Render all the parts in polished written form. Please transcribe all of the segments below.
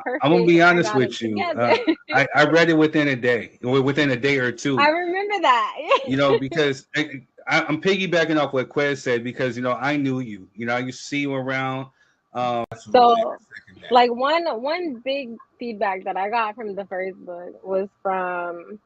I'm gonna perfect. be I honest got it with you. together. I read it within a day or I two. remember that. Because I'm piggybacking off what Quez said because I knew you. I used to see you around. Absolutely, I So, second that. like one big feedback that I got from the first book was from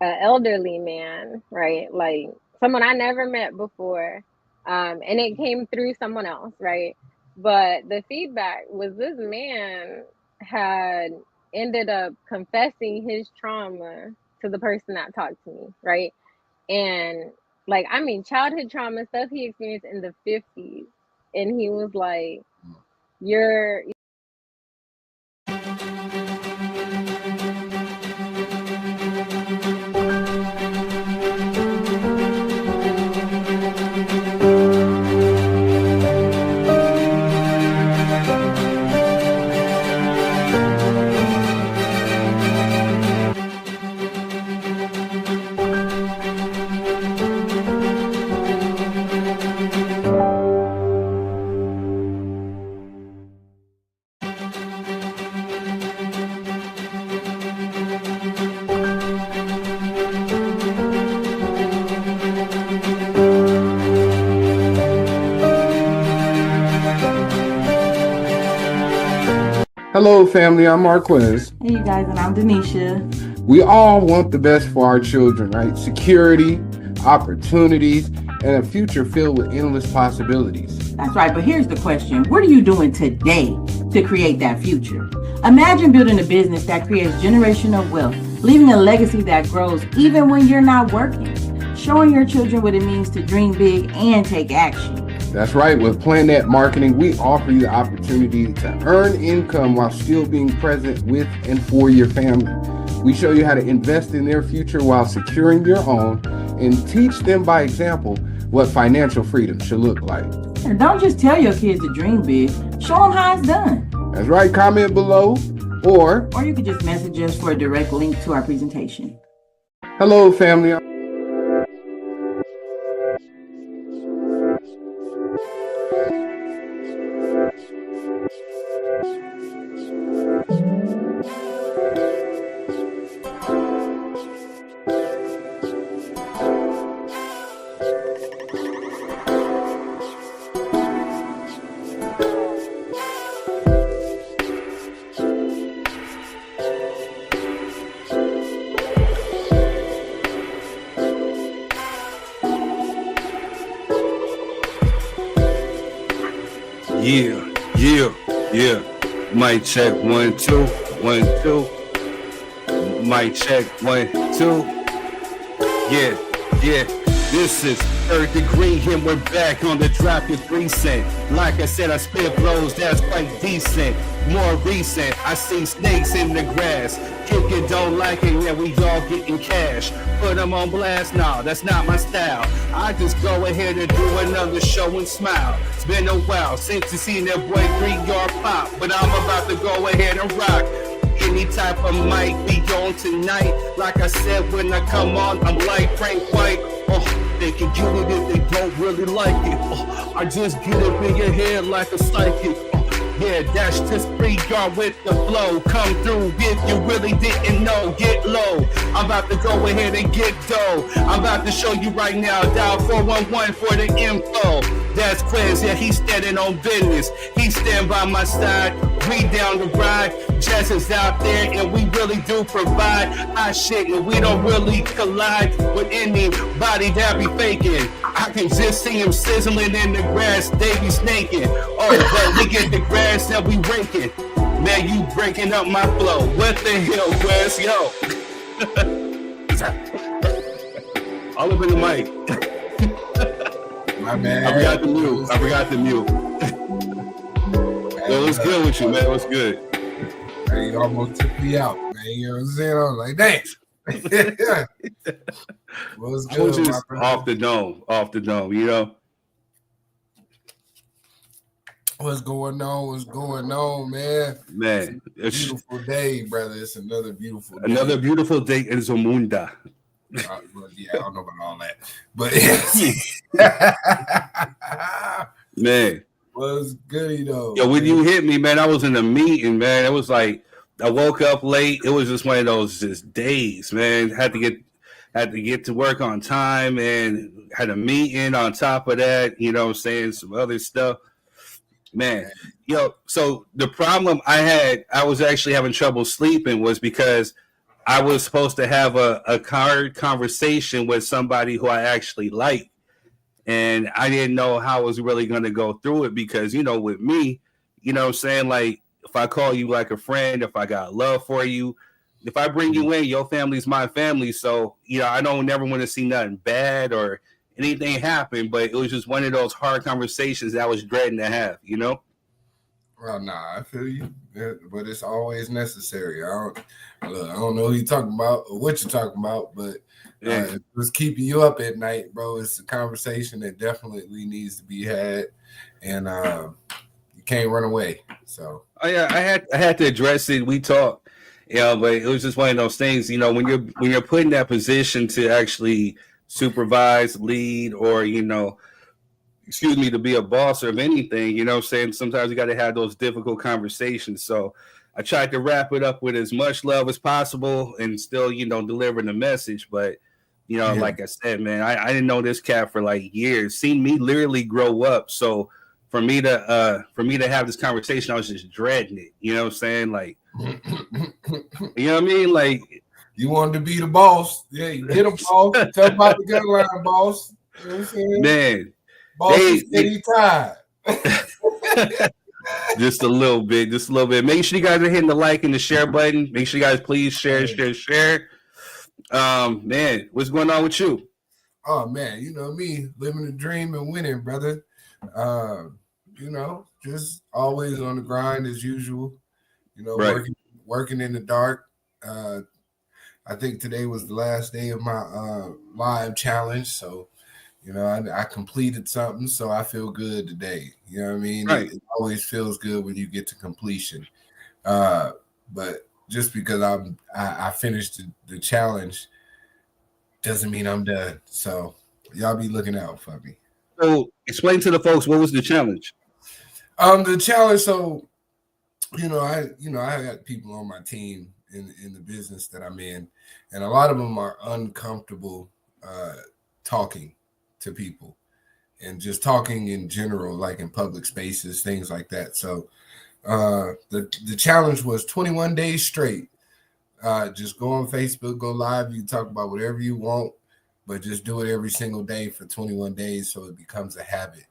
an elderly man, right? Like someone I never met before, and it came through someone else, right? But the feedback was this man had ended up confessing his trauma to the person that talked to me, right? And like, I mean, childhood trauma stuff he experienced in the 50s, and he was like, "You're." Hello, family. I'm Marquez. Hey, you guys, and I'm Denisha. We all want the best for our children, right? Security, opportunities, and a future filled with endless possibilities. That's right, but here's the question. What are you doing today to create that future? Imagine building a business that creates generational wealth, leaving a legacy that grows even when you're not working, showing your children what it means to dream big and take action. That's right. With PlanNet Marketing, we offer you the opportunity to earn income while still being present with and for your family. We show you how to invest in their future while securing your own and teach them by example what financial freedom should look like. And don't just tell your kids to dream big, show them how it's done. That's right. Comment below or you can just message us for a direct link to our presentation. hello, family. Yeah. Mic check 1 2 1 2. Mic check 1 2. Yeah. This is Third Degree, and we're back on the Drop Your 3 Cent. Like I said, I spit blows that's quite decent. More recent, I see snakes in the grass. Kick it, don't like it, yeah, we all getting cash. Put them on blast, nah, that's not my style. I just go ahead and do another show and smile. It's been a while since you seen that boy 3-yard pop, but I'm about to go ahead and rock. Any type of mic be on tonight. Like I said, when I come on, I'm like Frank White. They can get it if they don't really like it. I just get up in your head like a psychic. Yeah, that's just 3-yard with the flow. Come through if you really didn't know. Get low. I'm about to go ahead and get dough. I'm about to show you right now. Dial 411 for the info. That's Quez, yeah, he's standing on business. He stand by my side. We down the ride. Jess is out there and we really do provide hot shit and we don't really collide with anybody that be faking. I can just see him sizzling in the grass, they be snaking. Oh, but we get the grass that we raking. Man, you breaking up my flow. What the hell, Quez? Yo. All up in the mic. My bad. I forgot the mute. Yo, what's good with you, man? What's good? Hey, you almost took me out, man. You know what I'm saying? I was like, dang. What's I was good, just off the dome, you know? What's going on, man? Man, It's a beautiful day, brother. It's another beautiful day. Another beautiful day in Zamunda. Well, yeah, I don't know about all that. But man. Was goody though. Yo, when you hit me, man, I was in a meeting, man. It was like I woke up late. It was just one of those just days, man. Had to get to work on time and had a meeting on top of that, you know what I'm saying, some other stuff. Man, so the problem I was actually having trouble sleeping was because I was supposed to have a hard conversation with somebody who I actually like. And I didn't know how I was really going to go through it because, with me, you know what I'm saying, like, if I call you like a friend, if I got love for you, if I bring you in, your family's my family. So, I don't never want to see nothing bad or anything happen, but it was just one of those hard conversations that I was dreading to have, Well, nah, I feel you, but it's always necessary. I don't know who you're talking about or what you're talking about, but if it's keeping you up at night, bro, it's a conversation that definitely needs to be had, and you can't run away. So, oh yeah, I had to address it. We talked, but it was just one of those things, when you're put in that position to actually supervise, lead, or to be a boss or of anything, what I'm saying? Sometimes you got to have those difficult conversations. So I tried to wrap it up with as much love as possible and still, deliver the message. But, like I said, man, I didn't know this cat for like years, seen me literally grow up. So for me to have this conversation, I was just dreading it. You know what I'm saying? Like, you know what I mean? Like, you wanted to be the boss. Yeah, you get him, boss. Tell about the gun line, boss. You know what I'm saying? Man. Boss is steady tired. Just a little bit. Make sure you guys are hitting the like and the share button. Make sure you guys please share. Man, what's going on with you? Oh man, you know me, living the dream and winning, brother. Just always on the grind as usual. Right. Working in the dark. I think today was the last day of my live challenge, so I completed something, so I feel good today. You know what I mean? Right. It always feels good when you get to completion. But just because I finished the challenge doesn't mean I'm done. So y'all be looking out for me. So explain to the folks, what was the challenge? The challenge. So I got people on my team in the business that I'm in, and a lot of them are uncomfortable talking to people and just talking in general, like in public spaces, things like that. So the challenge was 21 days straight. Just go on Facebook, go live. You talk about whatever you want, but just do it every single day for 21 days so it becomes a habit.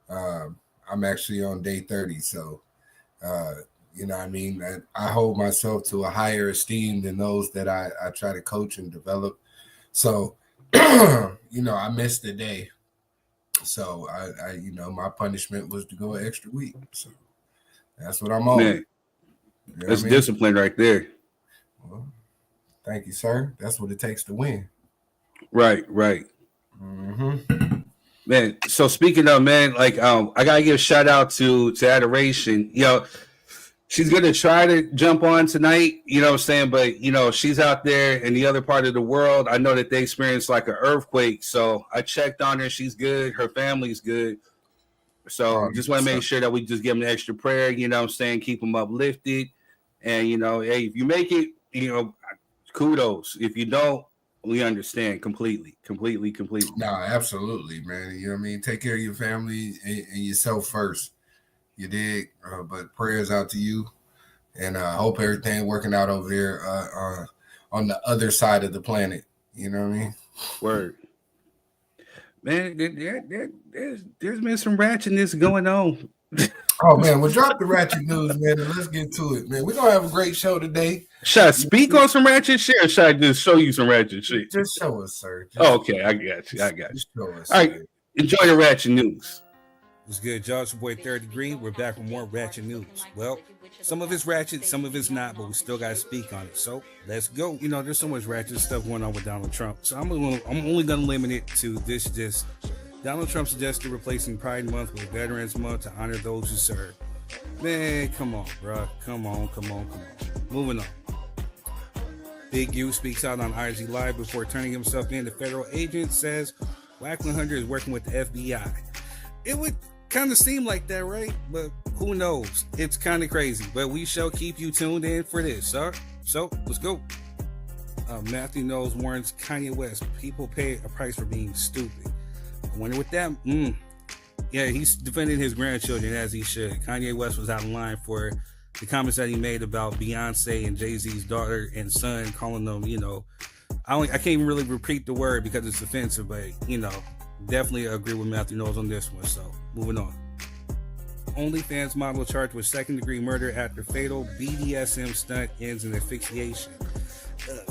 I'm actually on day 30. So, I hold myself to a higher esteem than those that I try to coach and develop. So, I missed a day. So I my punishment was to go an extra week. So that's what I'm on. Man, that's discipline right there. Well, thank you, sir. That's what it takes to win. Right. Mm-hmm. Man, so speaking of, man, like I gotta give a shout out to Adoration. She's gonna try to jump on tonight, you know what I'm saying? But she's out there in the other part of the world. I know that they experienced like an earthquake. So I checked on her, she's good, her family's good. So just want to make sure that we just give them an extra prayer, you know what I'm saying, keep them uplifted. And hey, if you make it, kudos. If you don't, we understand completely. No, absolutely, man. You know what I mean? Take care of your family and yourself first. You dig? But prayers out to you, and I hope everything working out over there on the other side of the planet. You know what I mean? Word. Man, there's been some ratchetness going on. Oh man, well, drop the ratchet news, man, and let's get to it, man. We're gonna have a great show today. Should I speak on some ratchet shit, or should I just show you some ratchet shit? Just show us, sir. Okay, I got you. Just show us. All right, enjoy the ratchet news. What's good, y'all? It's your boy 3rd Degree. We're back with more ratchet news. Well, some of it's ratchet, some of it's not, but we still got to speak on it. So let's go. There's so much ratchet stuff going on with Donald Trump. So I'm only going to limit it to this. Donald Trump suggested replacing Pride Month with Veterans Month to honor those who serve. Man, come on, bro. Come on. Moving on. Big U speaks out on IG Live before turning himself in. The federal agent says Wack 100 is working with the FBI. It would kind of seem like that, right? But who knows? It's kind of crazy, but we shall keep you tuned in for this, sir. So let's go. Matthew Knowles warns Kanye West, people pay a price for being stupid. I wonder what that. Yeah, he's defending his grandchildren as he should. Kanye West was out of line for the comments that he made about Beyonce and Jay-Z's daughter and son, calling them, I can't even really repeat the word because it's offensive, but, definitely agree with Matthew Knowles on this one. So, moving on. OnlyFans model charged with second-degree murder after fatal BDSM stunt ends in asphyxiation.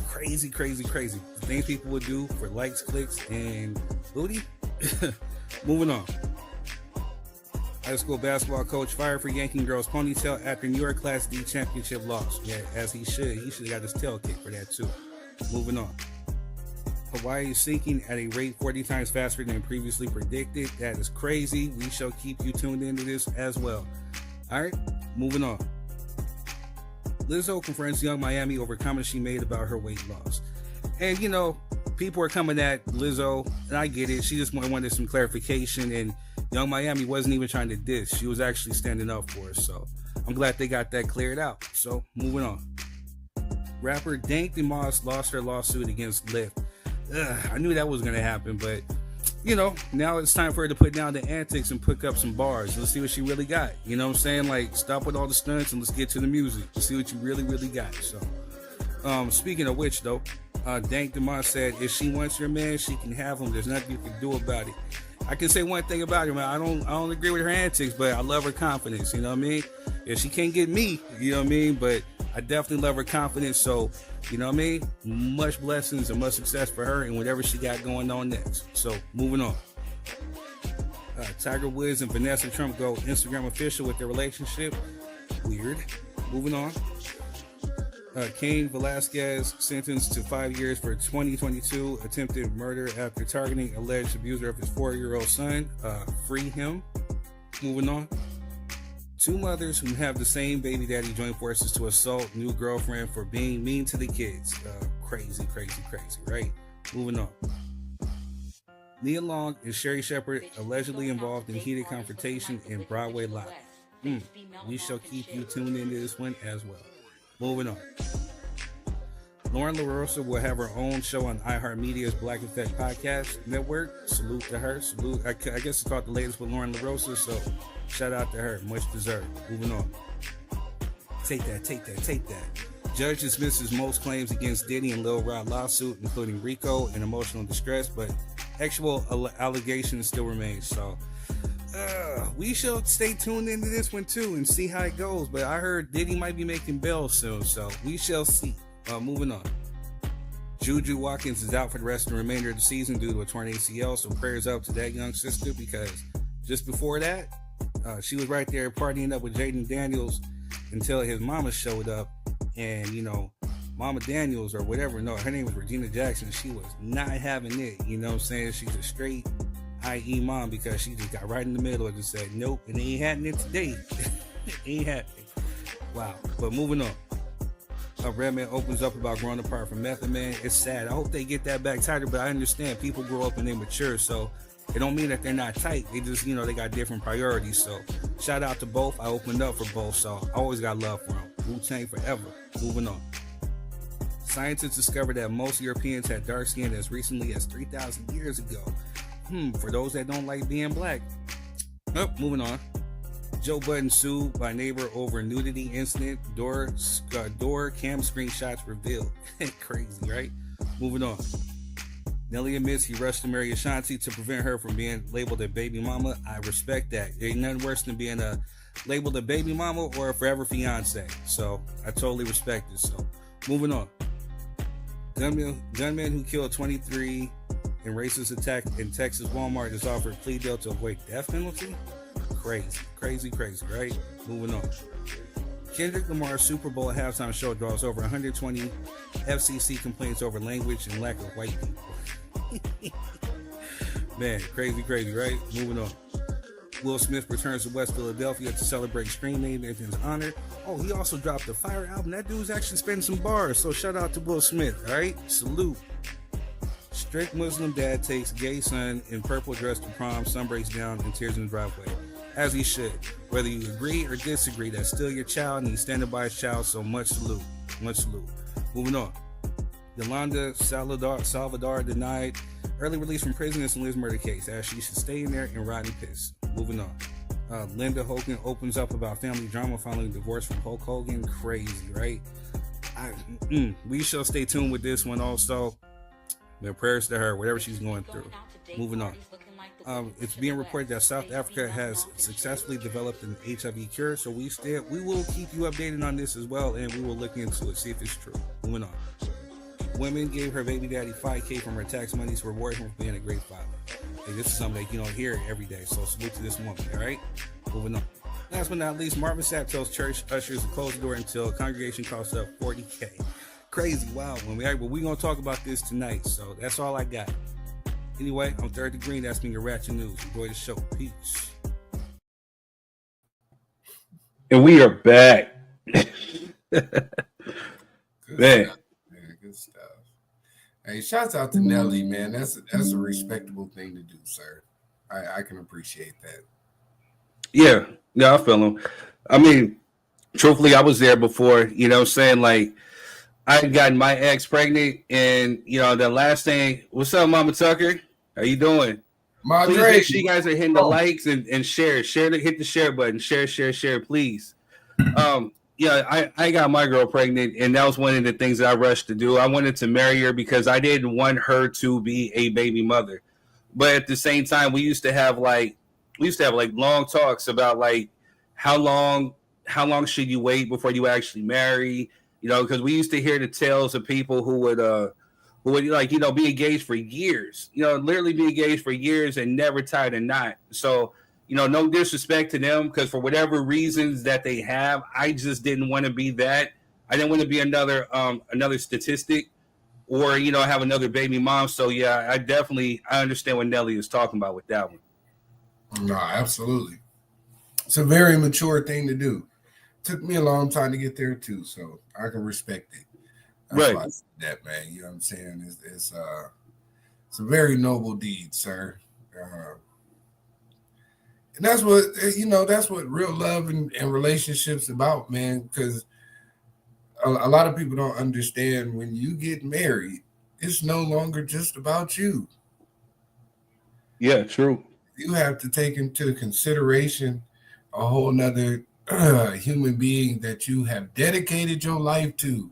Crazy. The things people would do for likes, clicks, and booty. Moving on. High school basketball coach fired for yanking girl's ponytail after New York Class D championship loss. Yeah, as he should. He should have got his tail kicked for that too. Moving on. Hawaii is sinking at a rate 40 times faster than previously predicted. That is crazy. We shall keep you tuned into this as well. All right, moving on. Lizzo confronts Young Miami over comments she made about her weight loss. And, people are coming at Lizzo, and I get it. She just wanted some clarification, and Young Miami wasn't even trying to diss. She was actually standing up for her, so I'm glad they got that cleared out. So, moving on. Rapper Dank DeMoss lost her lawsuit against Lyft. I knew that was going to happen, but, now it's time for her to put down the antics and pick up some bars. Let's see what she really got. You know what I'm saying? Like, stop with all the stunts and let's get to the music. Let's see what you really got. So, speaking of which, though, Dank DeMoss said, if she wants your man, she can have him. There's nothing you can do about it. I can say one thing about her, man. I don't agree with her antics, but I love her confidence. You know what I mean? If she can't get me, you know what I mean? But I definitely love her confidence. So, you know what I mean? Much blessings and much success for her and whatever she got going on next. So, moving on. Tiger Woods and Vanessa Trump go Instagram official with their relationship. Weird. Moving on. Cain Velasquez sentenced to 5 years for 2022 attempted murder after targeting alleged abuser of his 4-year-old son. Free him. Moving on. Two mothers who have the same baby daddy join forces to assault new girlfriend for being mean to the kids. Crazy, right? Moving on. Nia Long and Sherry Shepherd allegedly involved in heated confrontation in Broadway Live. We shall keep you tuned into this one as well. Moving on. Lauren LaRosa will have her own show on iHeartMedia's Black Effect Podcast Network. Salute to her. I guess it's called The Latest with Lauren LaRosa, so shout out to her. Much deserved. Moving on. Take that. Judge dismisses most claims against Diddy and Lil Rod lawsuit, including RICO and emotional distress, but actual allegations still remain. So we shall stay tuned into this one too and see how it goes. But I heard Diddy might be making bail soon, so we shall see. Moving on. Juju Watkins is out for the rest of the remainder of the season due to a torn ACL, so prayers up to that young sister, because just before that, she was right there partying up with Jaden Daniels until his mama showed up, and Mama Daniels or whatever, no, her name was Regina Jackson. She was not having it, you know what I'm saying? She's a straight IE mom, because she just got right in the middle and just said, nope, and it ain't happening today. Ain't happening. Wow. But moving on. Redman opens up about growing apart from Method Man. It's sad. I hope they get that back tighter, but I understand people grow up and they mature, so it don't mean that they're not tight. They just, they got different priorities. So shout out to both. I opened up for both, so I always got love for them. Wu-Tang forever. Moving on. Scientists discovered that most Europeans had dark skin as recently as 3,000 years ago. For those that don't like being black. Moving on. Joe Budden sued by neighbor over nudity incident. Door cam screenshots revealed. Crazy, right? Moving on. Nelly admits he rushed to marry Ashanti to prevent her from being labeled a baby mama. I respect that. Ain't nothing worse than being labeled a baby mama or a forever fiance. So I totally respect it. So moving on. Gunman who killed 23 in racist attack in Texas Walmart is offered plea deal to avoid death penalty. Crazy, right? Moving on. Kendrick Lamar's Super Bowl halftime show draws over 120 FCC complaints over language and lack of white people. Man, crazy, right? Moving on. Will Smith returns to West Philadelphia to celebrate Scream Name in his honor. Oh, he also dropped a fire album. That dude's actually spending some bars, so shout out to Will Smith, all right? Salute. Strict Muslim dad takes gay son in purple dress to prom. Son breaks down and tears in the driveway. as he should. Whether you agree or disagree, that's still your child, and he's standing by his child, so much salute. Much salute. Moving on. Yolanda Salvador denied early release from prison in Liz murder case, as she should stay in there and rot and piss. Moving on. Linda Hogan opens up about family drama following divorce from Hulk Hogan. Crazy, right? We shall stay tuned with this one also. Their prayers to her, whatever she's going through. Moving on. It's being reported that South Africa has successfully developed an HIV cure, so we will keep you updated on this as well, and we will look into it, see if it's true. Moving on. Women gave her baby daddy $5,000 from her tax money to reward him for being a great father. Hey, this is something that you don't hear every day, so salute to this woman, all right? Moving on. Last but not least, Marvin Sapp tells church ushers to close the door until congregation costs up $40,000. Crazy, wow. But we're going to talk about this tonight, so that's all I got. Anyway, I'm 3rd Degree. That's been your Ratchet News. Enjoy the show. Peace. And we are back. Good Man. stuff, man. Good stuff. Hey, shouts out to Nelly, man. That's a respectable thing to do, sir. I can appreciate that. Yeah, I feel him. I mean, truthfully, I was there before, you know what I'm saying? Like, I had gotten my ex pregnant, and, you know, the last thing, what's up, Mama Tucker? How you doing? Please make sure you guys are hitting the likes and share. Hit the share button. Share, please. Yeah, I got my girl pregnant, and that was one of the things that I rushed to do. I wanted to marry her because I didn't want her to be a baby mother. But at the same time, we used to have long talks about like how long should you wait before you actually marry? You know, because we used to hear the tales of people who would like, you know, be engaged for years, you know, literally be engaged for years and never tied a knot. So, you know, no disrespect to them, because for whatever reasons that they have, I just didn't want to be that. I didn't want to be another statistic, or, you know, have another baby mom. So yeah, I understand what Nelly is talking about with that one. No, absolutely. It's a very mature thing to do. Took me a long time to get there too, so I can respect it. That's right. Why I said that, man. You know what I'm saying? It's a very noble deed, sir. And that's what real love and relationships about, man. Because a lot of people don't understand, when you get married, it's no longer just about you. Yeah, true. You have to take into consideration a whole nother human being that you have dedicated your life to,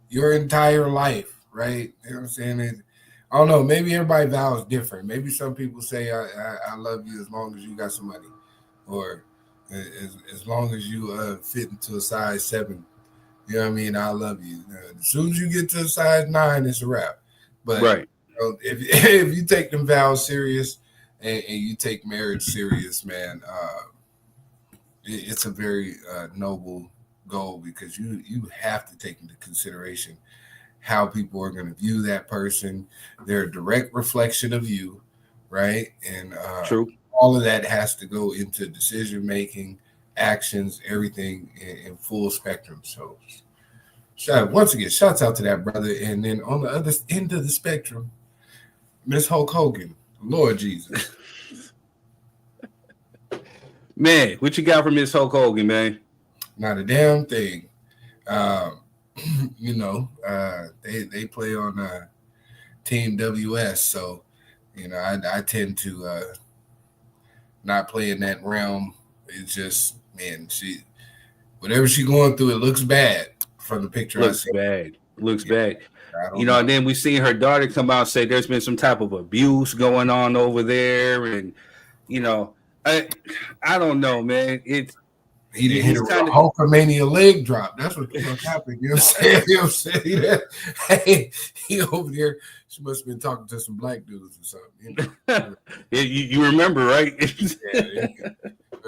your entire life, right? You know what I'm saying? I don't know, maybe everybody vows different. Maybe some people say I love you as long as you got some money, or as long as you fit into a size 7. You know what I mean? I love you. As soon as you get to a size 9, it's a wrap. But right. You know, if you take them vows serious and you take marriage serious, man, it's a very noble goal, because you have to take into consideration how people are going to view that person. They're a direct reflection of you, right? And true. All of that has to go into decision making, actions, everything in full spectrum. So once again, shouts out to that brother. And then on the other end of the spectrum, Miss Hulk Hogan, Lord Jesus. Man, what you got from Miss Hulk Hogan, man? Not a damn thing. You know, they play on Team WS, so, you know, I tend to not play in that realm. It's just, man, whatever she going through, it looks bad from the picture. Looks bad. You know, and then we seen her daughter come out and say there's been some type of abuse going on over there, and, you know, I don't know, man. He didn't hit a Hulkamania leg drop. That's what happened. You know what I'm saying? Hey, he over there. She must have been talking to some black dudes or something. You know? Yeah, you remember, right? It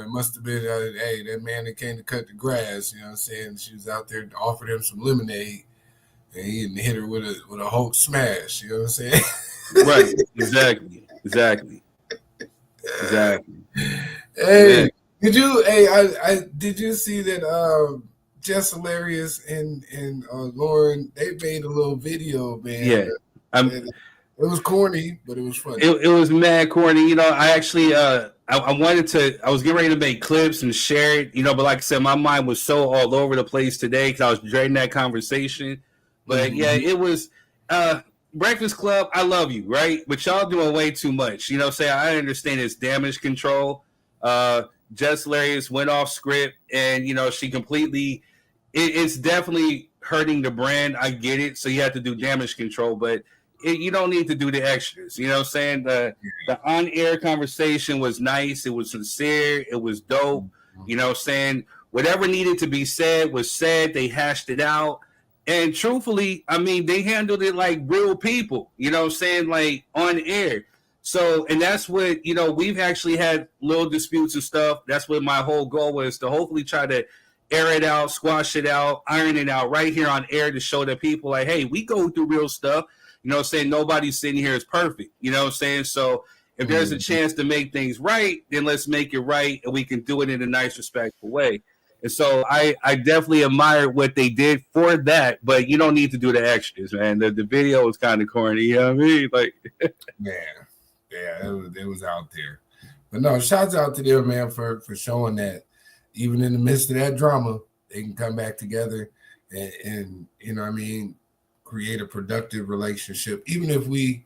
must have been, hey, that man that came to cut the grass. You know what I'm saying? She was out there to offer him some lemonade, and he hit her with a Hulk smash. You know what I'm saying? Right. Exactly. Hey. Man. Did you see that Jess Hilarious and Lauren, they made a little video, man? Yeah. It was corny, but it was funny. It was mad corny. You know, I actually I wanted to. I was getting ready to make clips and share it, but like I said, my mind was so all over the place today because I was dreading that conversation. But yeah, it was Breakfast Club. I love you, right? But y'all doing way too much. Say I understand it's damage control. Jess Hilarious went off script, and she completely. It's definitely hurting the brand. I get it. So you have to do damage control, but you don't need to do the extras. You know what I'm saying? The on-air conversation was nice. It was sincere. It was dope. You know what I'm saying? Whatever needed to be said was said. They hashed it out. And truthfully, I mean, they handled it like real people. You know what I'm saying? Like on air. So, and that's what, we've actually had little disputes and stuff. That's what my whole goal was, to hopefully try to air it out, squash it out, iron it out right here on air to show that people like, hey, we go through real stuff. You know what I'm saying? Nobody's sitting here is perfect. You know what I'm saying? So if there's a chance to make things right, then let's make it right, and we can do it in a nice, respectful way. And so I definitely admire what they did for that, but you don't need to do the extras, man. The video was kind of corny, you know what I mean? Like, yeah, it was out there. But no, shouts out to them, man, for showing that even in the midst of that drama, they can come back together and you know what I mean, create a productive relationship, even if we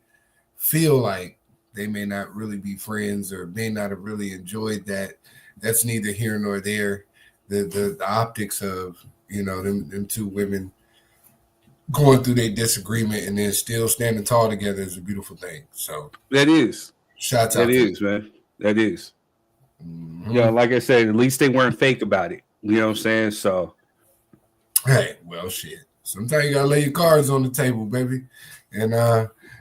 feel like they may not really be friends or may not have really enjoyed that. That's neither here nor there. The optics of, them two women going through their disagreement and then still standing tall together is a beautiful thing. So that is. Shouts out. That is, man. That is. Like I said, at least they weren't fake about it. You know what I'm saying? So, hey, well, shit. Sometimes you gotta lay your cards on the table, baby. And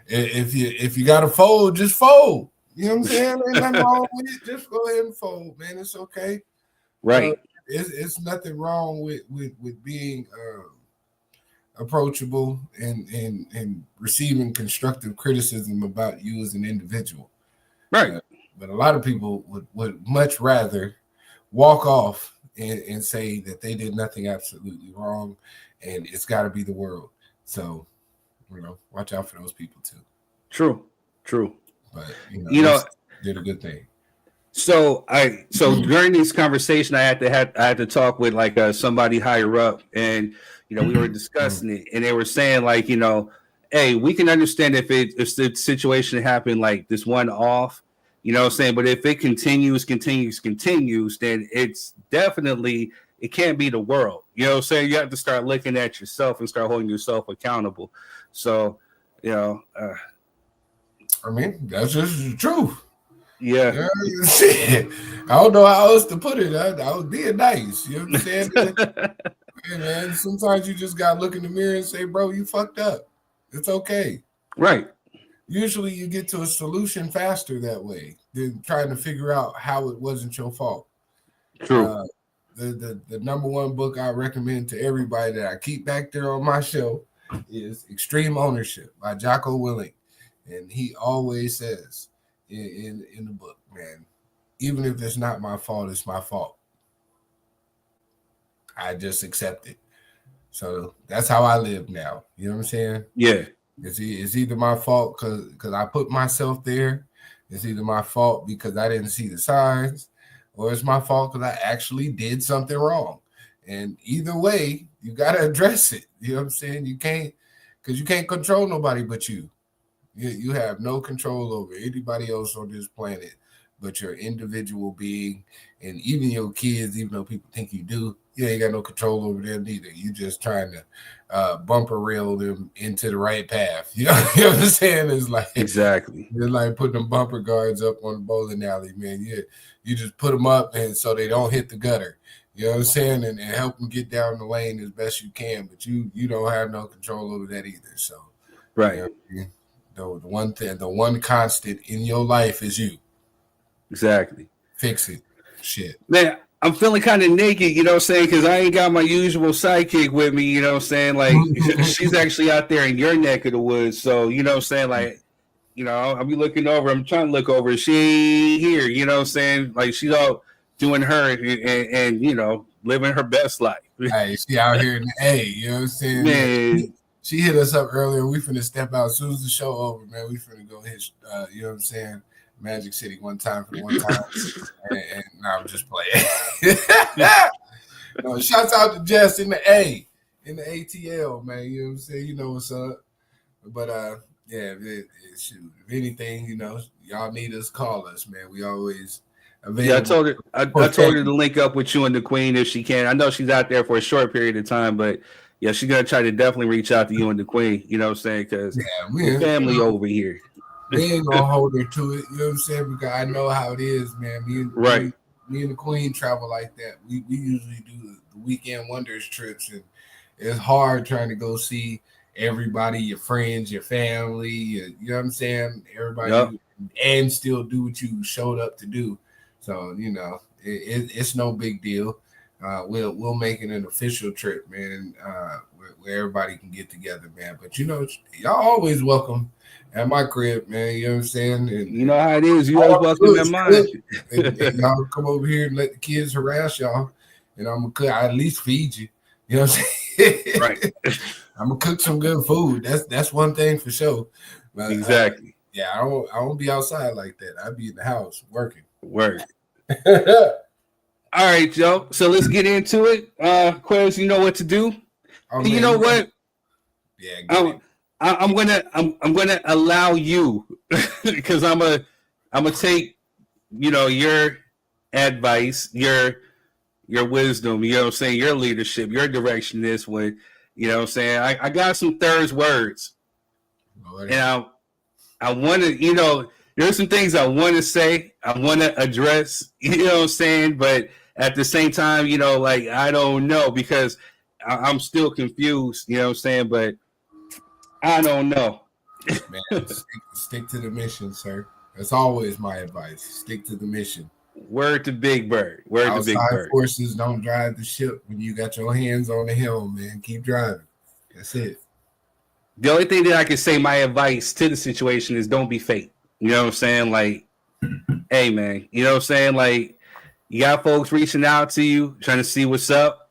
if you gotta fold, just fold. You know what I'm saying? Ain't nothing wrong with it. Just go ahead and fold, man. It's okay. Right. It's nothing wrong with being approachable and receiving constructive criticism about you as an individual. Right. But a lot of people would much rather walk off and say that they did nothing absolutely wrong, and it's got to be the world. So, watch out for those people too. True. But did a good thing. So during this conversation, I had to talk with like somebody higher up, and we were discussing it, and they were saying like, hey, we can understand if the situation happened like this one off. You know what I'm saying? But if it continues, then it's definitely, it can't be the world. You know what I'm saying? You have to start looking at yourself and start holding yourself accountable. So, I mean, that's just the truth. Yeah. I don't know how else to put it. I was being nice. You know what I'm saying? Hey, man, sometimes you just got to look in the mirror and say, bro, you fucked up. It's okay. Right. Usually you get to a solution faster that way than trying to figure out how it wasn't your fault. True. The number one book I recommend to everybody that I keep back there on my shelf is Extreme Ownership by Jocko Willink. And he always says in the book, man, even if it's not my fault, it's my fault. I just accept it. So that's how I live now. You know what I'm saying? Yeah. It's either my fault because I put myself there. It's either my fault because I didn't see the signs, or it's my fault because I actually did something wrong. And either way, you got to address it. You know what I'm saying? You can't control nobody but you. You have no control over anybody else on this planet but your individual being, and even your kids, even though people think you do, you ain't got no control over them either. You just trying to bumper rail them into the right path. You know what I'm saying? It's like exactly. It's like putting them bumper guards up on the bowling alley, man. You just put them up and so they don't hit the gutter. You know what I'm saying? And help them get down the lane as best you can, but you don't have no control over that either. So right. The one thing, the one constant in your life is you. Exactly. Fix it. Shit. Man, I'm feeling kind of naked, you know what I'm saying? Because I ain't got my usual sidekick with me, you know what I'm saying? Like, she's actually out there in your neck of the woods. So, you know what I'm saying? Like, I'll be looking over. I'm trying to look over. She ain't here, you know what I'm saying? Like, she's all doing her and living her best life. Hey, she out here in the A, you know what I'm saying? Man. She hit us up earlier. We finna step out as soon as the show over, man. We finna go hit, you know what I'm saying? Magic City one time for one time, and no, I'm just playing. No, shouts out to Jess in the ATL, man. You know what I'm saying? You know what's up. But yeah, shoot, if anything, you know, y'all need us, call us, man. We always available. Yeah, I told her to link up with you and the Queen if she can. I know she's out there for a short period of time, but yeah, she's gonna try to definitely reach out to you and the Queen. You know what I'm saying? Because we're family over here. We ain't gonna hold her to it. You know what I'm saying? Because I know how it is, man. Me and the Queen travel like that. We usually do the weekend wonders trips, and it's hard trying to go see everybody, your friends, your family. You know what I'm saying? Everybody, and still do what you showed up to do. So you know, it's no big deal. We'll make it an official trip, man. Where everybody can get together, man. But you know, y'all always welcome at my crib, man. You know what I'm saying? And you know how it is. You always welcome at mine. And y'all come over here and let the kids harass y'all. And I'm gonna cook. I at least feed you. You know what I'm saying? Right. I'm gonna cook some good food. That's one thing for sure. But, exactly. Yeah, I won't be outside like that. I'll be in the house working. Work. All right, Joe. So let's get into it. Quez, you know what to do. Oh, you know what? Yeah. I'm gonna allow you because I'm gonna take, you know, your advice, your wisdom, you know what I'm saying, your leadership, your direction this way. You know what I'm saying? I got some third words. And I want to, you know, there's some things I want to say, I want to address, you know what I'm saying? But at the same time, you know, like, I don't know because I'm still confused, you know what I'm saying? But I don't know. Man, stick to the mission, sir. That's always my advice. Stick to the mission. Word to Big Bird. Word Outside to Big Bird. Forces don't drive the ship when you got your hands on the helm, man. Keep driving. That's it. The only thing that I can say, my advice to the situation is don't be fake. You know what I'm saying? Like, hey, man, you know what I'm saying? Like, you got folks reaching out to you, trying to see what's up.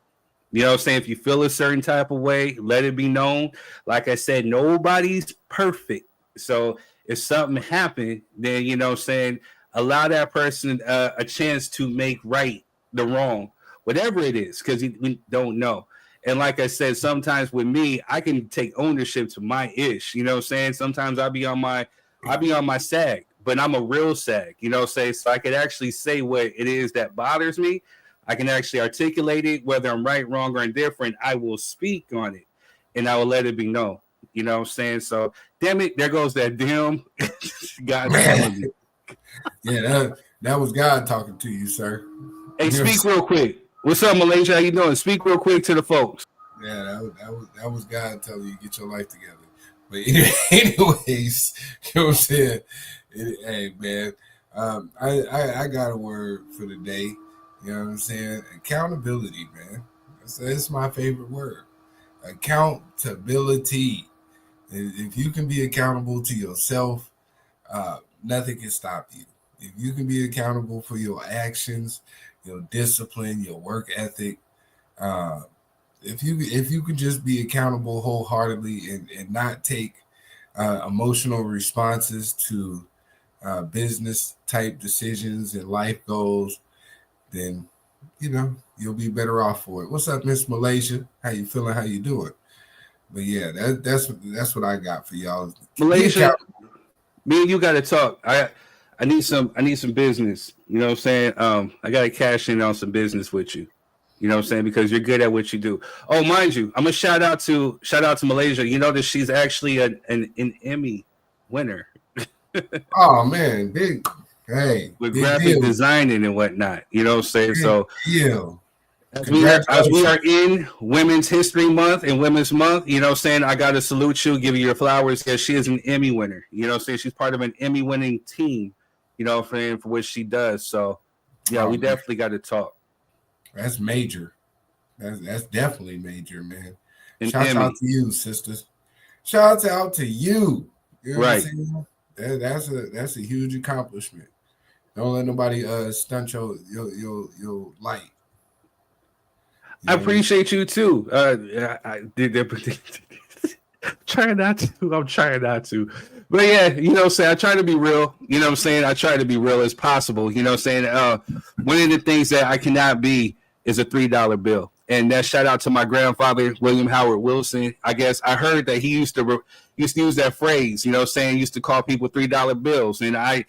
You know what I'm saying? If you feel a certain type of way, let it be known. Like I said, nobody's perfect. So if something happened, then, you know what I'm saying, allow that person a chance to make right the wrong, whatever it is, because we don't know. And like I said, sometimes with me, I can take ownership to my ish. You know what I'm saying? Sometimes I'll be on my sag, but I'm a real sag, you know what I'm saying? So I could actually say what it is that bothers me. I can actually articulate it, whether I'm right, wrong, or indifferent. I will speak on it, and I will let it be known. You know what I'm saying? So, damn it, there goes that damn God telling me. Yeah, that was God talking to you, sir. Hey, speak real quick. What's up, Malaysia? How you doing? Speak real quick to the folks. Yeah, that was God telling you get your life together. But anyways, you know what I'm saying? Hey, man, I got a word for the day. You know what I'm saying? Accountability, man. That's my favorite word. Accountability. If you can be accountable to yourself, nothing can stop you. If you can be accountable for your actions, your discipline, your work ethic, if you can just be accountable wholeheartedly and not take emotional responses to business type decisions and life goals, then you know you'll be better off for it. What's up, Miss Malaysia? How you feeling? How you doing? But yeah, that's what I got for y'all. Malaysia, me and you got to talk. I need some business. You know what I'm saying? I got to cash in on some business with you. You know what I'm saying? Because you're good at what you do. Oh, mind you, I'm gonna shout out to Malaysia. You know that she's actually an Emmy winner. Oh man, big. Hey, with graphic designing and whatnot, you know what I'm saying? So yeah. As we are in Women's History Month and Women's Month, you know what I'm saying, I got to salute you, give you your flowers, because she is an Emmy winner. You know what I'm saying? She's part of an Emmy winning team, you know what I'm saying, for what she does. So, yeah, we definitely got to talk. That's major. That's definitely major, man. Shout out to you, sisters. Shout out to you. You know right. That's a huge accomplishment. Don't let nobody stunt your light. I appreciate you too. I did. I'm trying not to. But yeah, you know what I'm saying? I try to be real. You know what I'm saying? I try to be real as possible. You know what I'm saying? One of the things that I cannot be is a $3 bill. And that shout out to my grandfather, William Howard Wilson. I guess I heard that he used to use that phrase, you know what I'm saying? Used to call people $3 bills. And I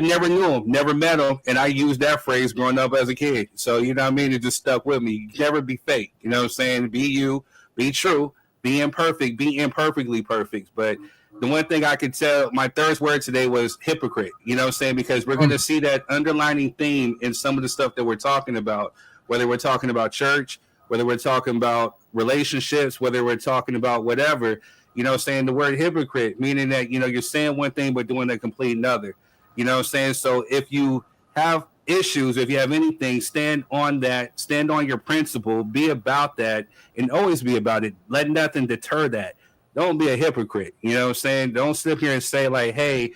never knew him, never met him. And I used that phrase growing up as a kid. So, you know what I mean? It just stuck with me. Never be fake. You know what I'm saying? Be you, be true, be imperfect, be imperfectly perfect. But the one thing I could tell, my third word today was hypocrite. You know what I'm saying? Because we're going to see that underlining theme in some of the stuff that we're talking about, whether we're talking about church, whether we're talking about relationships, whether we're talking about whatever, you know, saying the word hypocrite, meaning that, you know, you're saying one thing, but doing a complete another, you know what I'm saying? So if you have issues, if you have anything, stand on that, stand on your principle, be about that, and always be about it. Let nothing deter that. Don't be a hypocrite, you know what I'm saying? Don't sit here and say like, hey,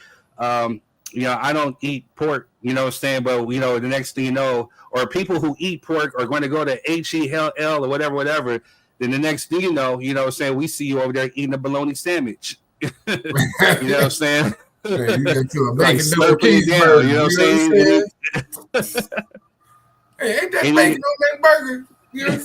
you know, I don't eat pork, you know what I'm saying? But, you know, the next thing you know, or people who eat pork are going to go to HELL or whatever. Then the next thing you know what I'm saying, we see you over there eating a bologna sandwich. You know what I'm saying? Man, you get to a Like bacon double slurping it down, you know what I'm saying? Hey, ain't that bacon on that burger? You know what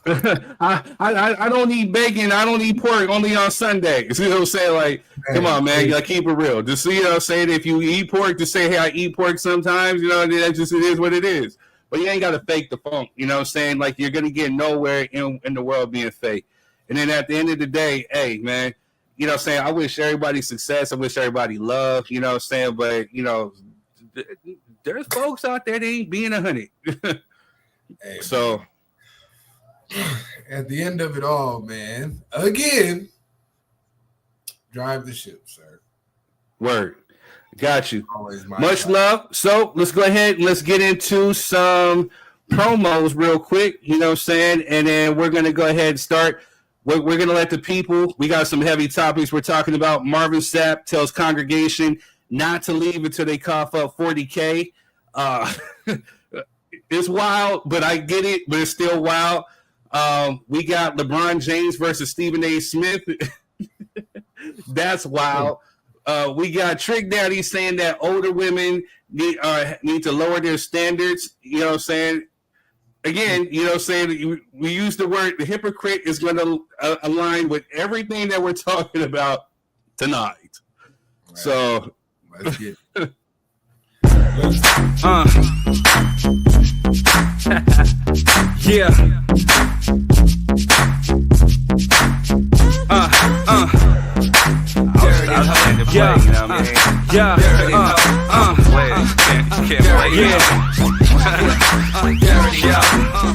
I'm saying? I don't eat bacon. I don't eat pork only on Sundays. You know what I'm saying? Like, come on, man. You gotta keep it real. Just see, you know what I'm saying? If you eat pork, just say, hey, I eat pork sometimes. You know, that just it is what it is. But you ain't got to fake the funk. You know what I'm saying? Like, you're going to get nowhere in the world being fake. And then at the end of the day, hey, man, you know what I'm saying? I wish everybody success. I wish everybody love. You know what I'm saying? But, you know, there's folks out there that ain't being 100. Hey, so at the end of it all, man, again, drive the ship, sir. Word. Got you. Much job. Love. So let's go ahead and let's get into some promos real quick. You know what I'm saying? And then we're going to go ahead and start. We're going to let the people, we got some heavy topics we're talking about. Marvin Sapp tells congregation not to leave until they cough up 40K. It's wild, but I get it, but it's still wild. We got LeBron James versus Stephen A. Smith. That's wild. We got Trick Daddy saying that older women need to lower their standards. You know what I'm saying? Again, you know what I'm saying? We use the word, the hypocrite is going to align with everything that we're talking about tonight. Right. So let's get yeah.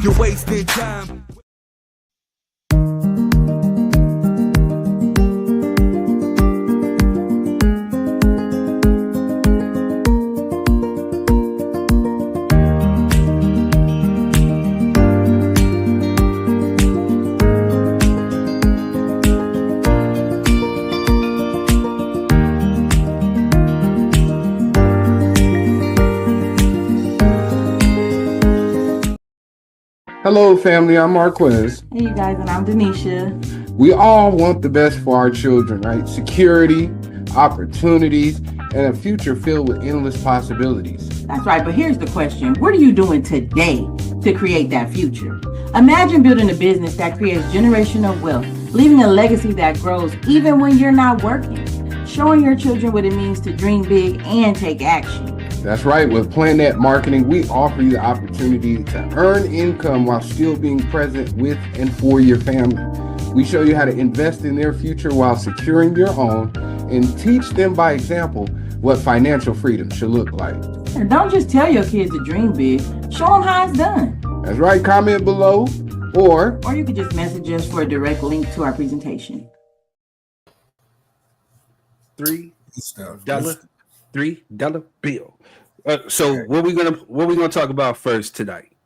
You're wasting time. Hello, family. I'm Marquez. Hey, you guys, and I'm Denisha. We all want the best for our children, right? Security, opportunities, and a future filled with endless possibilities. That's right, but here's the question. What are you doing today to create that future? Imagine building a business that creates generational wealth, leaving a legacy that grows even when you're not working, showing your children what it means to dream big and take action. That's right. With PlanNet Marketing, we offer you the opportunity to earn income while still being present with and for your family. We show you how to invest in their future while securing your own and teach them by example what financial freedom should look like. And don't just tell your kids to dream big, show them how it's done. That's right. Comment below or you could just message us for a direct link to our presentation. $3 bill. So what we gonna talk about first tonight?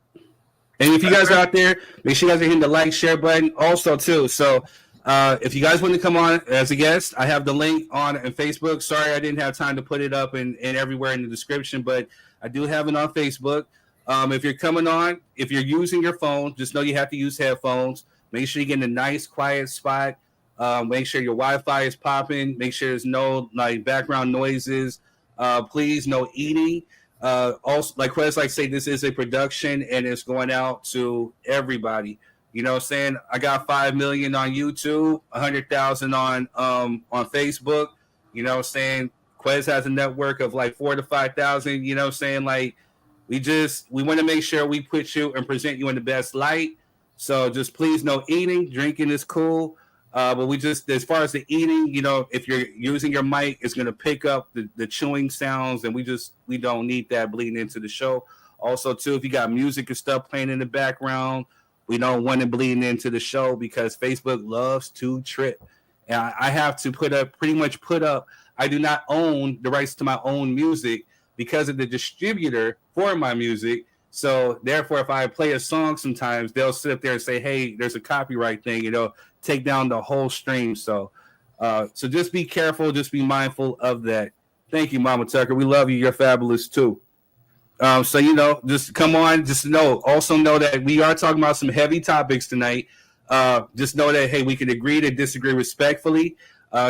And if you guys are out there, make sure you guys are hitting the like, share button. Also, too. So if you guys want to come on as a guest, I have the link on Facebook. Sorry, I didn't have time to put it up and everywhere in the description, but I do have it on Facebook. If you're coming on, if you're using your phone, just know you have to use headphones. Make sure you get in a nice, quiet spot. Make sure your Wi-Fi is popping. Make sure there's no like background noises. Please, no eating. Also, like Quez like say, this is a production and it's going out to everybody. You know what I'm saying? I got 5 million on YouTube, 100,000 on Facebook. You know what I'm saying? Quez has a network of like 4,000 to 5,000. You know what I'm saying? Like we want to make sure we put you and present you in the best light. So just please, no eating. Drinking is cool. But we just, as far as the eating, you know, if you're using your mic, it's going to pick up the chewing sounds, and we don't need that bleeding into the show. Also, too, if you got music and stuff playing in the background, we don't want it bleeding into the show because Facebook loves to trip. And I have to pretty much put up, I do not own the rights to my own music because of the distributor for my music. So therefore, if I play a song sometimes, they'll sit up there and say, hey, there's a copyright thing, you know, take down the whole stream. So just be careful, just be mindful of that. Thank you, Mama Tucker. We love you. You're fabulous too. So, you know, just come on, just also know that we are talking about some heavy topics tonight. Just know that, hey, we can agree to disagree respectfully.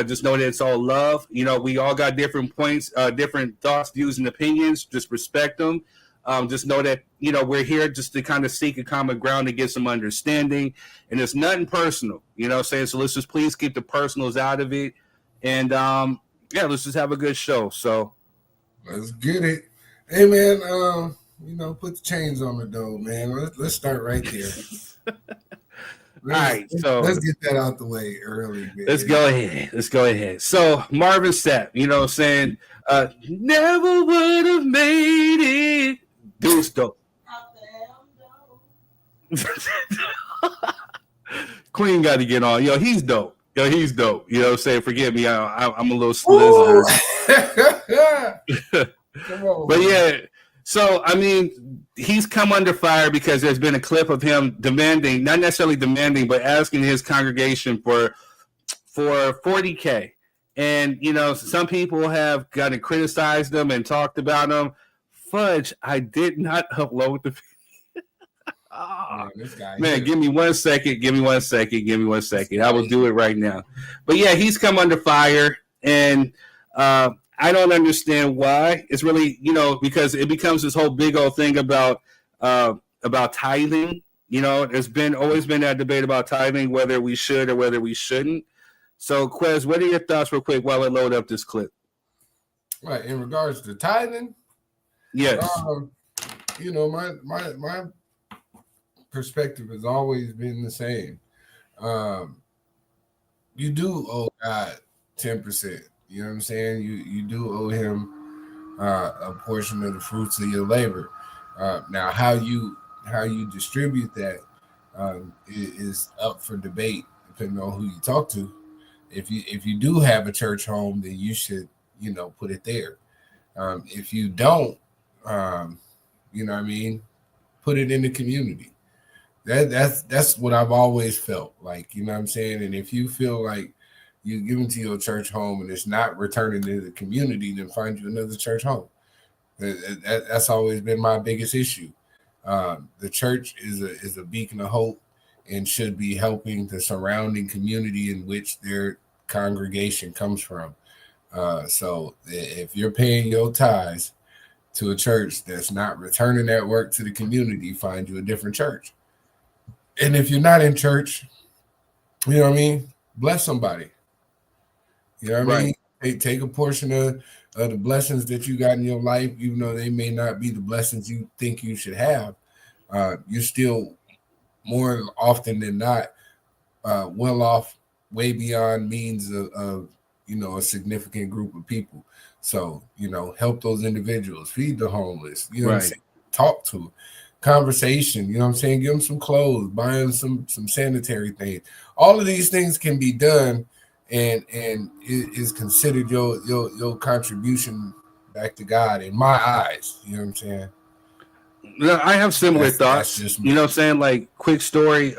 Just know that it's all love. You know, we all got different points, different thoughts, views, and opinions. Just respect them. Just know that, you know, we're here just to kind of seek a common ground to get some understanding. And it's nothing personal, you know what I'm saying? So let's just please keep the personals out of it. And, let's just have a good show. So let's get it. Hey, man, you know, put the chains on the door, man. Let's start right there. All right, so let's get that out the way early, man. Let's go ahead. So Marvin Sapp, you know what I'm saying? Never would have made it. Dude's dope. Queen got to get on. Yo, he's dope. You know what I'm saying? Forgive me, I'm a little slizzer. Come on, but yeah, so I mean, he's come under fire because there's been a clip of him demanding, not necessarily demanding, but asking his congregation for $40K. And you know, some people have gotten criticized him and talked about him. Fudge, I did not upload the man, this guy man, give me 1 second. I will do it right now. But yeah, he's come under fire, and I don't understand why. It's really, you know, because it becomes this whole big old thing about tithing. You know, there's always been that debate about tithing, whether we should or whether we shouldn't. So, Quez, what are your thoughts, real quick, while I load up this clip? Right, in regards to tithing, yes. You know, my perspective has always been the same. You do owe God 10%. You know what I'm saying? You do owe him a portion of the fruits of your labor. Now, how you distribute that is up for debate, depending on who you talk to. If you do have a church home, then you should, you know, put it there. If you don't, you know what I mean, put it in the community. That's what I've always felt like, you know what I'm saying? And if you feel like you give into your church home and it's not returning to the community, then find you another church home. That's always been my biggest issue. The church is a beacon of hope and should be helping the surrounding community in which their congregation comes from. So if you're paying your tithes to a church that's not returning that work to the community, find you a different church. And if you're not in church, you know what I mean? Bless somebody. You know what I mean? Take a portion of the blessings that you got in your life, even though they may not be the blessings you think you should have. You're still more often than not well off, way beyond means of you know, a significant group of people. So, you know, help those individuals, feed the homeless, you know what I'm saying? Talk to them. Conversation, you know what I'm saying? Give them some clothes, buy them some sanitary things. All of these things can be done and it is considered your contribution back to God in my eyes. You know what I'm saying? I have similar thoughts. You know what I'm saying? Like, quick story.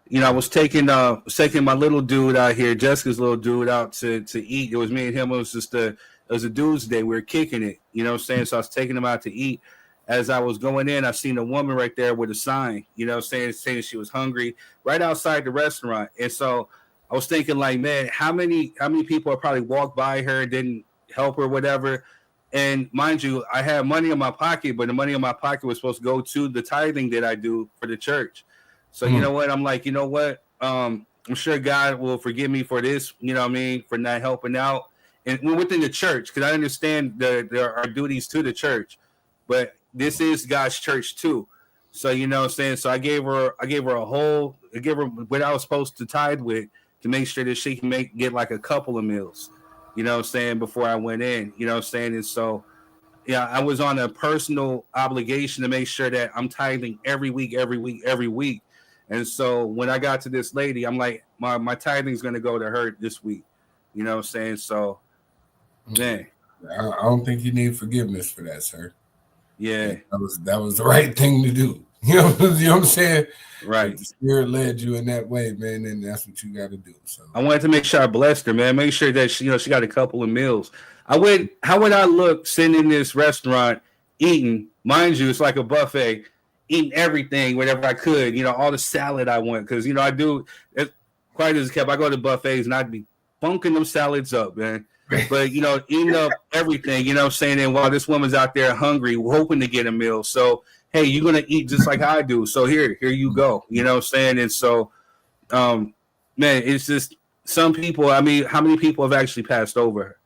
You know, I was taking my little dude out here, Jessica's little dude, out to eat. It was me and him. It was a dude's day. We were kicking it. You know what I'm saying? So I was taking him out to eat. As I was going in, I seen a woman right there with a sign, you know what I'm saying she was hungry right outside the restaurant. And so I was thinking like, man, how many people have probably walked by her, didn't help her, whatever. And mind you, I had money in my pocket, but the money in my pocket was supposed to go to the tithing that I do for the church. So you know what? I'm like, you know what? I'm sure God will forgive me for this, you know what I mean, for not helping out. And within the church, because I understand there are duties to the church, but this is God's church too. So you know what I'm saying? So I gave her what I was supposed to tithe with to make sure that she can get like a couple of meals, you know what I'm saying, before I went in, you know what I'm saying? And so yeah, I was on a personal obligation to make sure that I'm tithing every week. And so when I got to this lady, I'm like, my tithing is gonna go to her this week. You know what I'm saying? So man. I don't think you need forgiveness for that, sir. Yeah. That was the right thing to do. You know what I'm saying? Right. If the Spirit led you in that way, man, then that's what you got to do. So I wanted to make sure I blessed her, man. Make sure that she got a couple of meals. How would I look sitting in this restaurant eating? Mind you, it's like a buffet, eating everything, whatever I could, all the salad I want. Because, I do, quite as kept, I go to buffets and I'd be bunking them salads up, man. But, eating up everything, what I'm saying? And while this woman's out there hungry, hoping to get a meal. So, hey, you're going to eat just like I do. So here you go. You know what I'm saying? And so, man, it's just some people, I mean, how many people have actually passed over?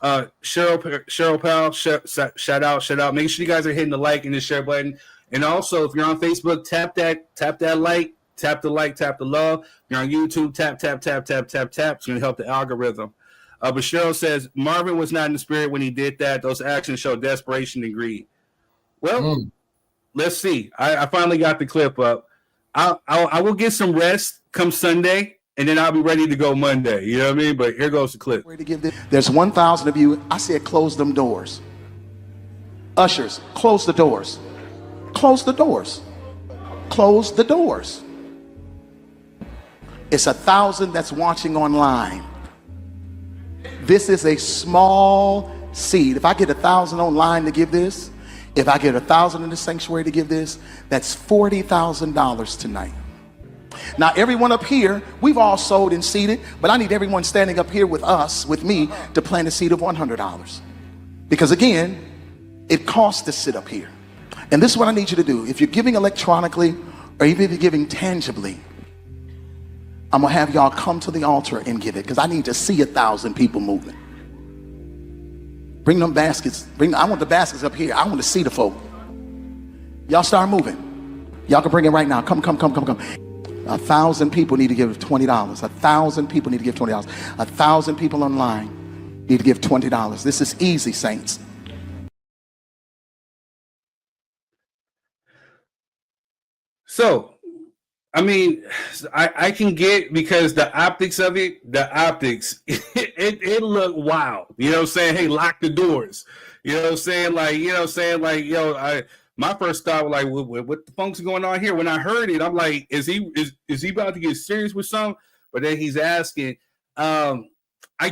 Cheryl Powell, shout out. Make sure you guys are hitting the like and the share button. And also, if you're on Facebook, tap that like, tap the love. If you're on YouTube, tap. It's going to help the algorithm. But Cheryl says, Marvin was not in the spirit when he did that. Those actions show desperation and greed. Well, let's see. I finally got the clip up. I will get some rest come Sunday, and then I'll be ready to go Monday. You know what I mean? But here goes the clip. There's 1,000 of you. I said close them doors. Ushers, close the doors. Close the doors. Close the doors. It's 1,000 that's watching online. This is a small seed. If I get 1,000 online to give this, if I get 1,000 in the sanctuary to give this, that's $40,000 tonight. Now, everyone up here, we've all sowed and seeded, but I need everyone standing up here with me, to plant a seed of $100. Because again, it costs to sit up here. And this is what I need you to do. If you're giving electronically, or even if you're giving tangibly, I'm gonna have y'all come to the altar and give it, because I need to see 1,000 people moving. Bring them baskets. I want the baskets up here. I want to see the folk. Y'all start moving. Y'all can bring it right now. Come. 1,000 people need to give $20. 1,000 people need to give $20. 1,000 people online need to give $20. This is easy, saints. So, I mean, I can get, because the optics, it looked wild. You know what I'm saying? Hey, lock the doors. You know what I'm saying? My first thought was like, what the funk's going on here? When I heard it, I'm like, is he about to get serious with something? But then he's asking. I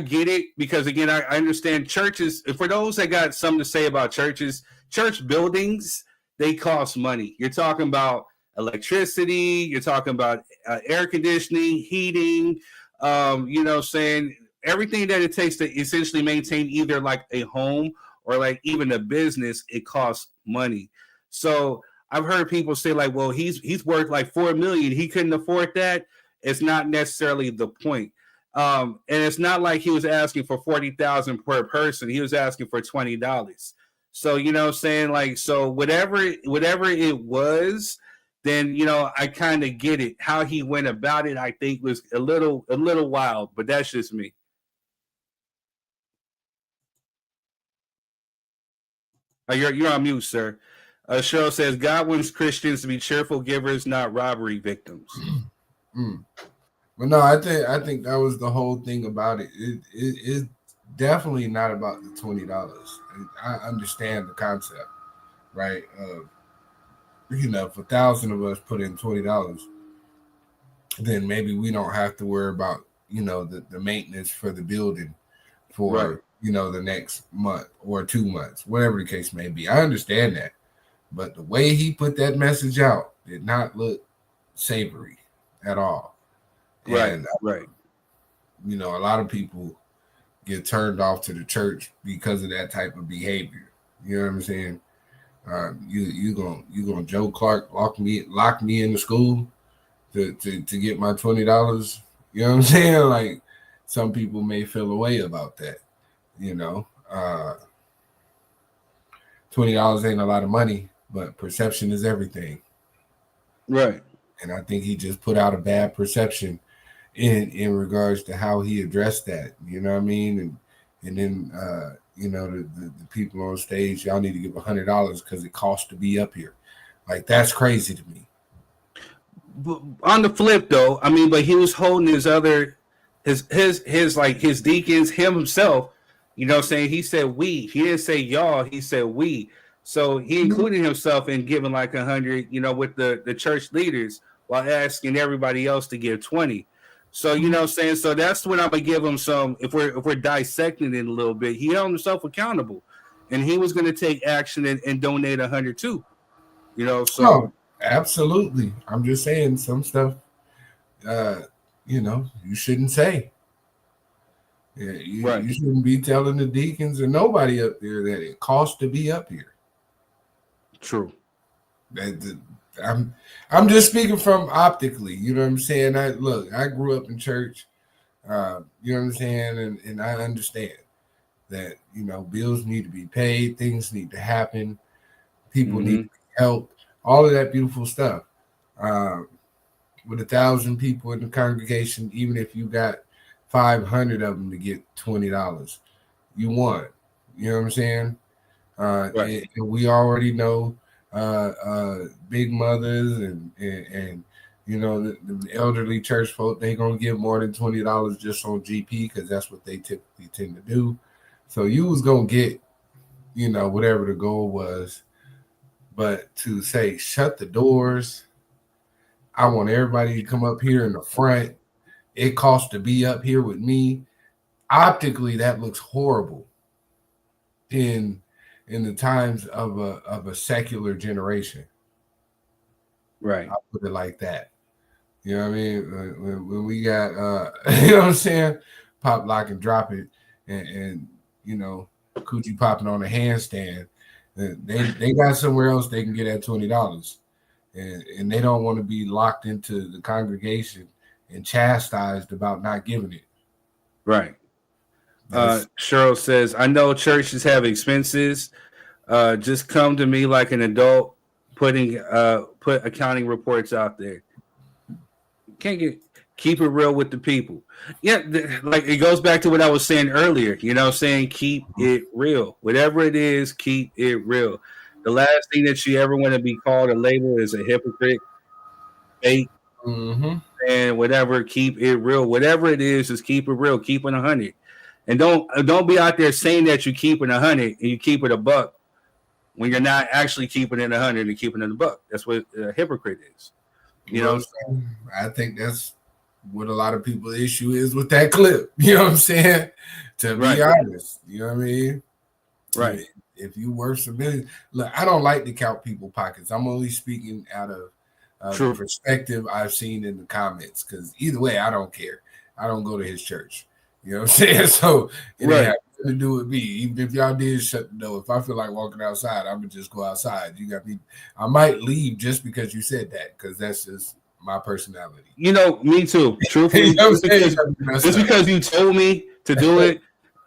get it, because again, I understand churches. For those that got something to say about churches, church buildings, they cost money. You're talking about electricity, you're talking about air conditioning, heating, saying everything that it takes to essentially maintain either like a home or like even a business, it costs money. So I've heard people say like, well, he's worth like $4 million, he couldn't afford that. It's not necessarily the point. And it's not like he was asking for $40,000 per person. He was asking for $20. So, you know what I'm saying? Like, so whatever it was, then, I kind of get it. How he went about it, I think, was a little wild, but that's just me. You're on mute, sir. Cheryl says, God wants Christians to be cheerful givers, not robbery victims. Well, no, I think that was the whole thing about it. It's definitely not about the $20. I understand the concept, right? If 1,000 of us put in $20, then maybe we don't have to worry about, the maintenance for the building for, right, the next month or 2 months, whatever the case may be. I understand that. But the way he put that message out did not look savory at all. Right. you know, a lot of people get turned off to the church because of that type of behavior. You know what I'm saying? You gonna Joe Clark lock me in the school to get my $20? You know what I'm saying? Like, some people may feel a way about that. You know, $20 ain't a lot of money, but perception is everything. Right. And I think he just put out a bad perception in regards to how he addressed that. You know what I mean? And then you know, the people on stage, y'all need to give $100 because it costs to be up here. Like, that's crazy to me. But on the flip, though, I mean, but he was holding his deacons, himself. You know what I'm saying? He said we. He didn't say y'all. He said we. So he included himself in giving like 100, you know, with the church leaders, while asking everybody else to give 20. So, you know what I'm saying? So that's when I'm gonna give him some. If we're dissecting it a little bit, he held himself accountable, and he was gonna take action and donate 100 too. You know, so No, absolutely. I'm just saying some stuff. You know, you shouldn't say. Yeah, you shouldn't be telling the deacons or nobody up there that it costs to be up here. True. I'm just speaking from optically. You know what I'm saying? I grew up in church. You know what I'm saying, and I understand that, you know, bills need to be paid, things need to happen, people need help, all of that beautiful stuff. With 1,000 people in the congregation, even if you got 500 of them to get $20, you won. You know what I'm saying? Right. And we already know big mothers and you know, the elderly church folk, they gonna give more than $20 just on GP because that's what they typically tend to do. So you was gonna get, you know, whatever the goal was. But to say shut the doors, I want everybody to come up here in the front, it costs to be up here with me. Optically, that looks horrible in the times of a secular generation. Right. I'll put it like that. You know what I mean? When we got you know what I'm saying, pop, lock, and drop it, and you know, coochie popping on a handstand, they got somewhere else they can get that $20, and they don't want to be locked into the congregation and chastised about not giving it. Right. Cheryl says, I know churches have expenses. Just come to me like an adult, put accounting reports out there. Keep it real with the people. Yeah, like it goes back to what I was saying earlier. You know what I'm saying? Keep it real. Whatever it is, keep it real. The last thing that you ever want to be called or labeled is a hypocrite, fake, and whatever. Keep it real. Whatever it is, just keep it real. Keep it 100. And don't be out there saying that you keep it 100 and you keep it $1 when you're not actually keeping it 100 and keeping it $1. That's what a hypocrite is. You know, I think that's what a lot of people's issue is with that clip. You know what I'm saying? To be honest, you know what I mean? Right. If you worth some millions, look, I don't like to count people's pockets. I'm only speaking out of the perspective I've seen in the comments, because either way, I don't care. I don't go to his church. You know what I'm saying? So it ain't have nothing to do with me. Even if y'all did shut the door, if I feel like walking outside, I'm gonna just go outside. You got me. I might leave just because you said that, because that's just my personality. You know, me too. Truthfully, You know just because you told me to do it,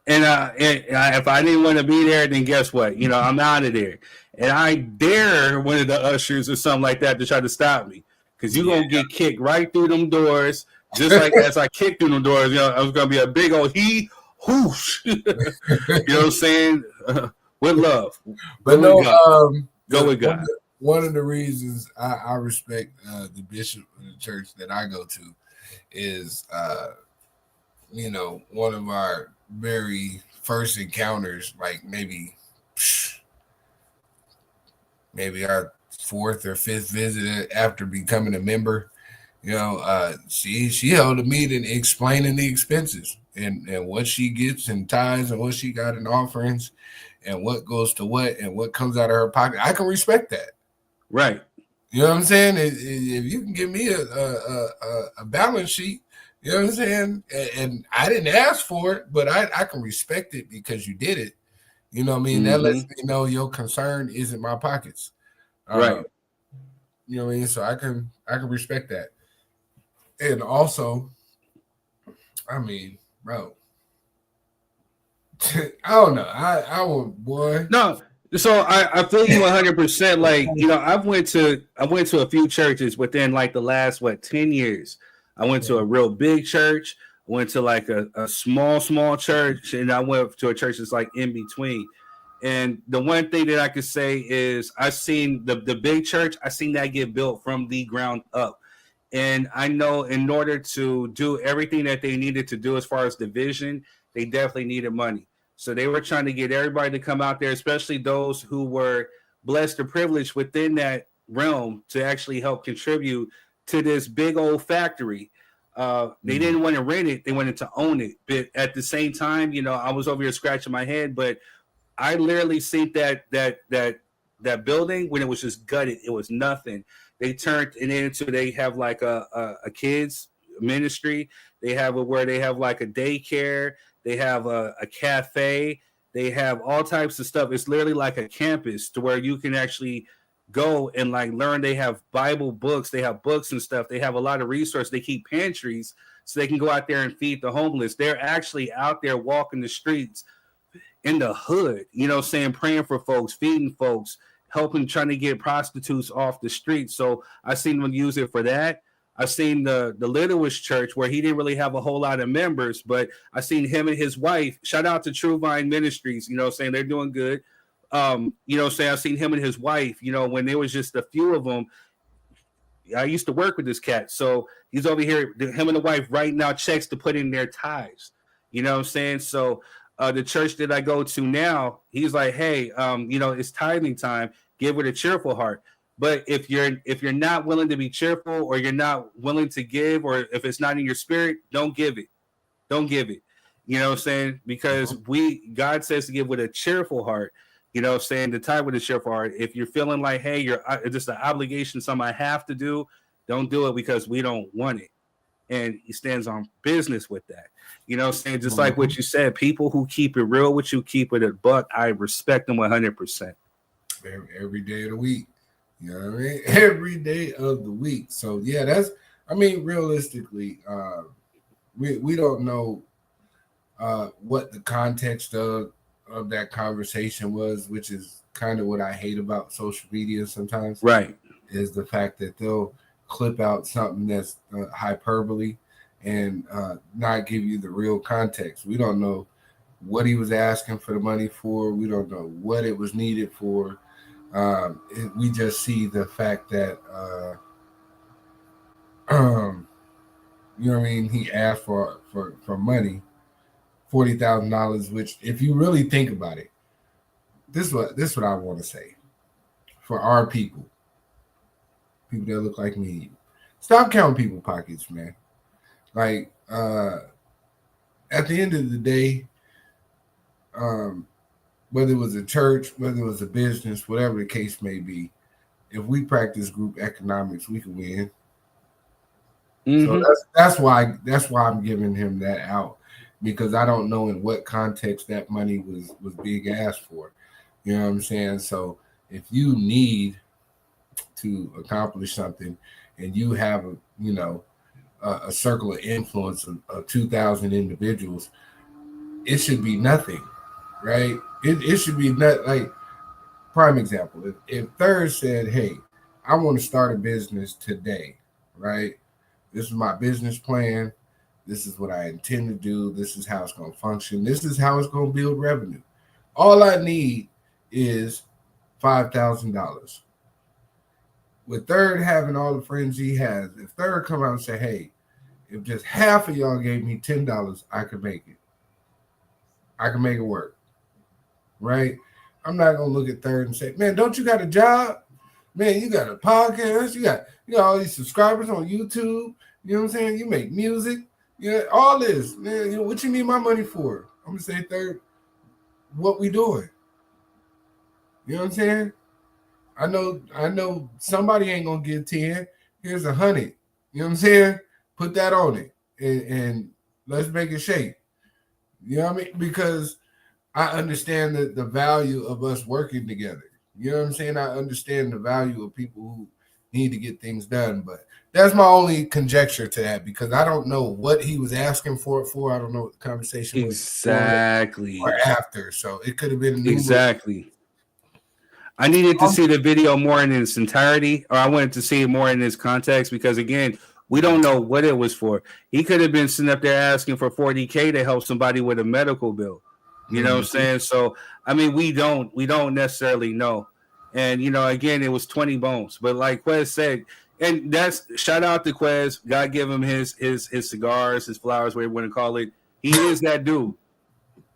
and if I didn't want to be there, then guess what? You know, I'm out of there. And I dare one of the ushers or something like that to try to stop me, because you're gonna get kicked right through them doors. Just like as I kicked through the doors, you know, I was gonna be a big old whoosh. You know what I'm saying? With love. But go with God. One of the reasons I respect the bishop of the church that I go to is, you know, one of our very first encounters, like maybe our 4th or 5th visit after becoming a member. You know, she held a meeting explaining the expenses and what she gets in tithes and what she got in offerings and what goes to what and what comes out of her pocket. I can respect that. Right. You know what I'm saying? If you can give me a balance sheet You know what I'm saying? And I didn't ask for it, but I can respect it because you did it. You know what I mean? That lets me know your concern isn't my pockets. Right. You know what I mean? So I can respect that. And also, I mean, bro, I don't know. I want, boy. No, so I feel you 100%. Like, you know, I went to a few churches within like the last 10 years. I went to a real big church, went to like a small church, and I went to a church that's like in between. And the one thing that I could say is I seen the big church, I seen that get built from the ground up. And I know in order to do everything that they needed to do as far as the vision, they definitely needed money. So they were trying to get everybody to come out there, especially those who were blessed or privileged within that realm to actually help contribute to this big old factory. They didn't want to rent it; they wanted to own it. But at the same time, you know, I was over here scratching my head, but I literally seen that building when it was just gutted. It was nothing. They turned it into they have like a kids ministry. They have where they have like a daycare. They have a cafe. They have all types of stuff. It's literally like a campus to where you can actually go and like learn. They have Bible books. They have books and stuff. They have a lot of resources. They keep pantries so they can go out there and feed the homeless. They're actually out there walking the streets in the hood, you know, saying, praying for folks, feeding folks, helping, trying to get prostitutes off the street. So I seen them use it for that. I seen the Littlest Church where he didn't really have a whole lot of members, but I seen him and his wife. Shout out to True Vine Ministries, you know, saying they're doing good. You know, say I seen him and his wife, you know, when there was just a few of them. I used to work with this cat, so he's over here. Him and the wife writing out checks to put in their tithes. You know what I'm saying? So the church that I go to now, he's like, hey, you know, it's tithing time. Give with a cheerful heart. But if you're not willing to be cheerful, or you're not willing to give, or if it's not in your spirit, don't give it. Don't give it. You know what I'm saying? Because God says to give with a cheerful heart. You know what I'm saying? To tithe with a cheerful heart. If you're feeling like, hey, it's just an obligation, something I have to do, don't do it because we don't want it. And he stands on business with that. You know what I'm saying? Just like what you said, people who keep it real with you, keep it a buck. I respect them 100%. Every day of the week. You know what I mean? Every day of the week. So yeah, that's, I mean, realistically, we don't know what the context of that conversation was, which is kind of what I hate about social media sometimes. Right. Is the fact that they'll clip out something that's hyperbole and not give you the real context. We don't know what he was asking for the money for. We don't know what it was needed for. We just see the fact that you know what I mean, he asked for money, $40,000, which, if you really think about it, this is what I want to say for our people that look like me. Stop counting people's pockets, man. Like at the end of the day, whether it was a church, whether it was a business, whatever the case may be, if we practice group economics, we can win. So that's why I'm giving him that out, because I don't know in what context that money was being asked for. You know what I'm saying? So if you need to accomplish something and you have a circle of influence of 2,000 individuals, it should be nothing, right? It should be not like, prime example. If Third said, hey, I want to start a business today, right? This is my business plan. This is what I intend to do. This is how it's going to function. This is how it's going to build revenue. All I need is $5,000. With Third having all the friends he has, if Third come out and say, hey, if just half of y'all gave me $10, I could make it. I can make it work, right? I'm not going to look at Third and say, man, don't you got a job? Man, you got a podcast. You got all these subscribers on YouTube. You know what I'm saying? You make music. Yeah, all this. Man, what you need my money for? I'm going to say, Third, what we doing? You know what I'm saying? I know somebody ain't going to give 10. Here's 100. You know what I'm saying? Put that on it. and let's make it shake. You know what I mean? Because I understand the value of us working together. You know what I'm saying? I understand the value of people who need to get things done, but that's my only conjecture to that, because I don't know what he was asking for it for. I don't know what the conversation was Exactly. or after. So it could have been exactly. I needed to see the video more in its entirety, or I wanted to see it more in its context, because again, we don't know what it was for. He could have been sitting up there asking for $40K to help somebody with a medical bill. You know what I'm saying? So I mean, we don't necessarily know. And you know, again, it was 20 bones. But like Quez said, and that's shout out to Quez. God give him his cigars, his flowers, whatever you want to call it. He is that dude.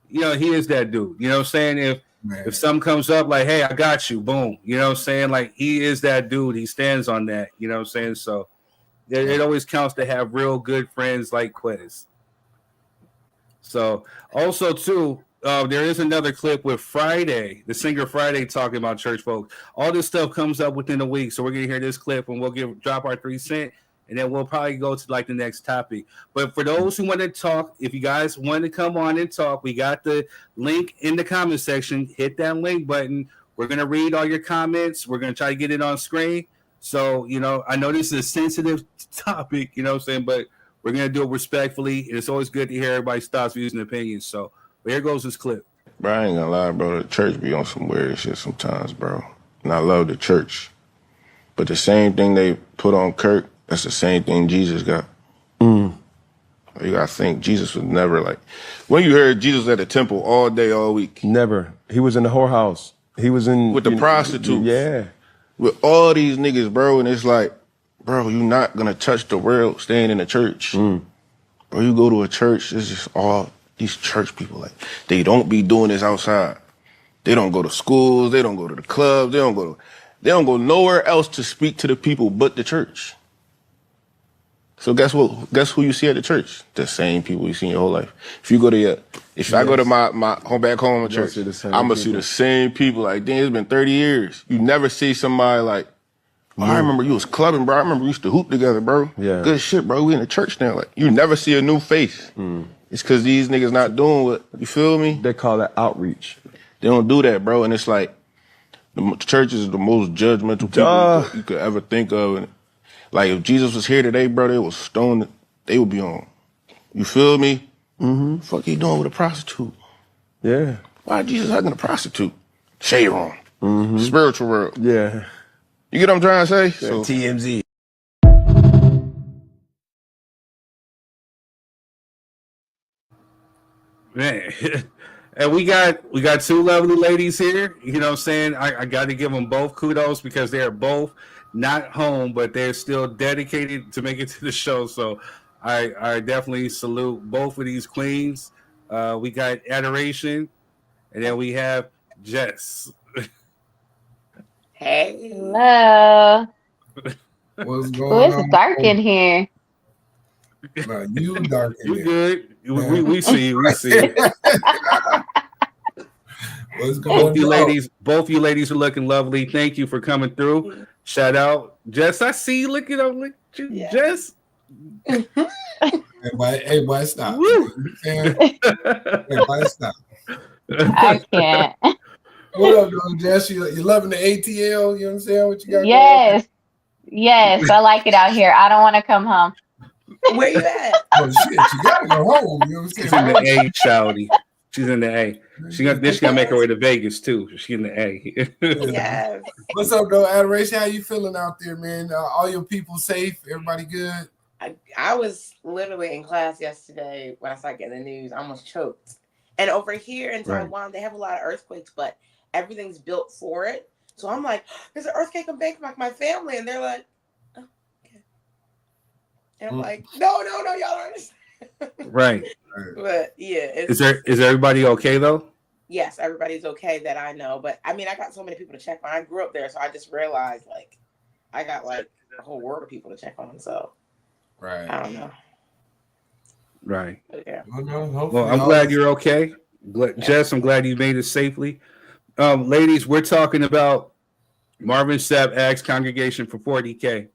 You know, he is that dude. You know what I'm saying? If something comes up like, hey, I got you, boom. You know what I'm saying? Like, he is that dude. He stands on that. You know what I'm saying? So it always counts to have real good friends like Quez. So also too, there is another clip with Friday, the singer Friday, talking about church folks. All this stuff comes up within a week, so we're gonna hear this clip and we'll drop our 3 cents, and then we'll probably go to like the next topic. But for those who want to talk, if you guys want to come on and talk, we got the link in the comment section. Hit that link button. We're gonna read all your comments. We're gonna try to get it on screen. So you know, I know this is a sensitive topic, you know what I'm saying, but we're gonna do it respectfully. And it's always good to hear everybody's thoughts, views, and opinions. So here goes this clip. Bro, I ain't gonna lie, bro. The church be on some weird shit sometimes, bro. And I love the church. But the same thing they put on Kirk, that's the same thing Jesus got. You gotta think, Jesus was never like... When you heard Jesus at the temple all day, all week? Never. He was in the whorehouse. He was in... With the prostitutes. Yeah. With all these niggas, bro. And it's like, bro, you not gonna touch the world staying in the church. Bro, you go to a church, it's just all... These church people, like, they don't be doing this outside. They don't go to schools. They don't go to the clubs. They don't go nowhere else to speak to the people but the church. So guess what? Guess who you see at the church? The same people you see in your whole life. If you go to I go to my home back home church, I'm gonna see the same people. Like, damn, it's been 30 years. You never see somebody like, oh, I remember you was clubbing, bro. I remember we used to hoop together, bro. Yeah. Good shit, bro. We in the church now. Like, you never see a new face. It's because these niggas not doing what, you feel me? They call that outreach. They don't do that, bro. And it's like, the church is the most judgmental people you could ever think of. And like, if Jesus was here today, bro, they would stone, they would be on. You feel me? Fuck he doing with a prostitute? Yeah. Why Jesus hugging a prostitute? Shade on. Spiritual world. Yeah. You get what I'm trying to say? So, TMZ. Man, and we got 2 lovely ladies here. You know what I'm saying? I got to give them both kudos, because they're both not home, but they're still dedicated to make it to the show. So I definitely salute both of these queens. We got Adoration, and then we have Jess. Hey. Hello. What's going on? It's dark in here. No, you dark in You good? We see you. We see you. What's going on? Both you ladies are looking lovely. Thank you for coming through. Shout out, Jess. I see you looking up, Jess. Hey, boy, stop. Hey, boy, stop. I can't. What up, though, Jess? You loving the ATL? You know what I'm saying? What you got? Yes, I like it out here. I don't want to come home. Where you at? Oh shit, she gotta go home. You know what I'm saying? She's in the A, Shouty. She's in the A. She gotta make her way to Vegas too. She's in the A. Yes. What's up, though, Adoration? How you feeling out there, man? All your people safe? Everybody good? I was literally in class yesterday when I started getting the news. I almost choked. And over here in Taiwan, they have a lot of earthquakes, but everything's built for it. So I'm like, there's an earthquake in Bangkok, my family, and they're like, oh, okay. And I'm like, no, y'all don't understand. Right. But yeah, is everybody okay though? Yes, everybody's okay that I know. But I mean, I got so many people to check on. I grew up there, so I just realized like I got like a whole world of people to check on. So right, I don't know. Right. But, yeah. Well, I'm glad you're okay. Jess, I'm glad you made it safely. Ladies, we're talking about Marvin Sapp asks congregation for $40K.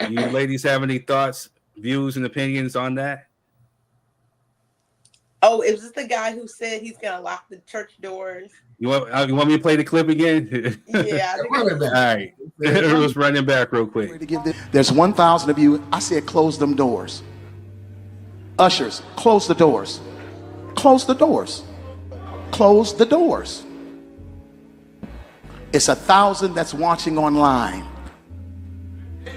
You ladies have any thoughts, views, and opinions on that? Oh, is this the guy who said he's gonna lock the church doors? You want me to play the clip again? Yeah. Running All back. right. Let's run it back real quick. There's 1,000 of you. I said close them doors. Ushers, close the doors. Close the doors. Close the doors. It's 1,000 that's watching online.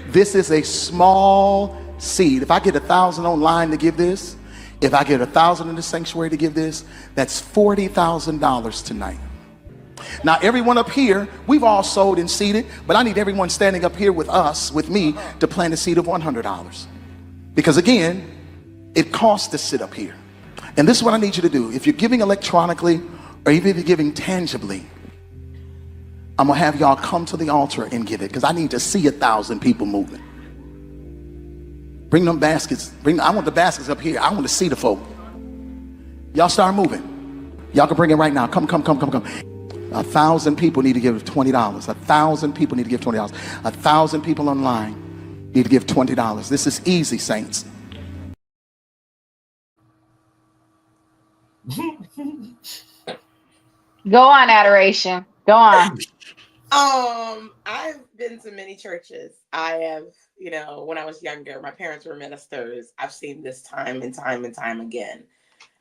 This is a small seed. If I get 1,000 online to give this, if I get 1,000 in the sanctuary to give this, that's $40,000 tonight. Now, everyone up here, we've all sold and seeded, but I need everyone standing up here with us, with me, to plant a seed of $100. Because again, it costs to sit up here. And this is what I need you to do. If you're giving electronically, or even if you're giving tangibly, I'm gonna have y'all come to the altar and give it, because I need to see 1,000 people moving. Bring them baskets. I want the baskets up here. I want to see the folk. Y'all start moving. Y'all can bring it right now. Come. 1,000 people need to give $20. 1,000 people need to give $20. 1,000 people online need to give $20. This is easy, saints. Go on, adoration. Go on. I've been to many churches. I have, when I was younger, my parents were ministers. I've seen this time and time and time again.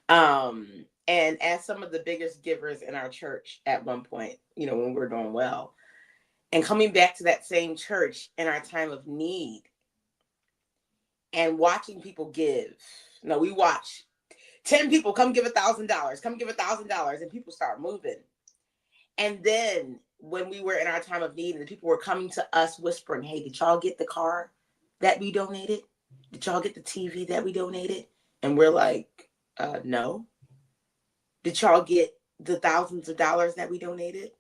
And as some of the biggest givers in our church at one point, when we're doing well, and coming back to that same church in our time of need and watching people give. No, we watch 10 people come give $1,000, come give $1,000, and people start moving. And then when we were in our time of need and the people were coming to us whispering, hey, did y'all get the car that we donated? Did y'all get the TV that we donated? And we're like, no. Did y'all get the thousands of dollars that we donated?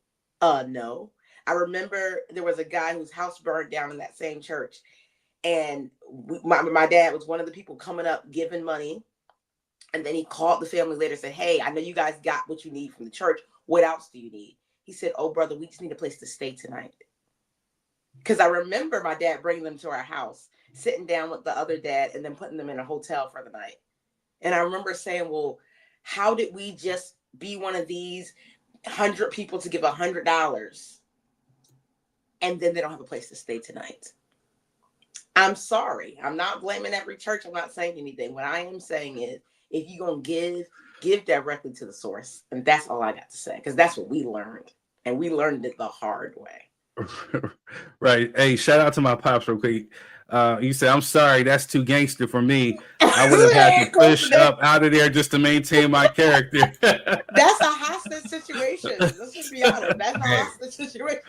No. I remember there was a guy whose house burned down in that same church. And my dad was one of the people coming up, giving money. And then he called the family later and said, hey, I know you guys got what you need from the church. What else do you need? He said, oh, brother, we just need a place to stay tonight. Because I remember my dad bringing them to our house, sitting down with the other dad, and then putting them in a hotel for the night. And I remember saying, well, how did we just be one of these 100 people to give $100 and then they don't have a place to stay tonight? I'm sorry. I'm not blaming every church. I'm not saying anything. What I am saying is, if you're going to give directly to the source. And that's all I got to say, because that's what we learned. And we learned it the hard way. Right. Hey, shout out to my pops real quick. You said, I'm sorry, that's too gangster for me. I would have had to push up out of there just to maintain my character. That's a hostage situation. Let's just be honest. That's a hostage situation.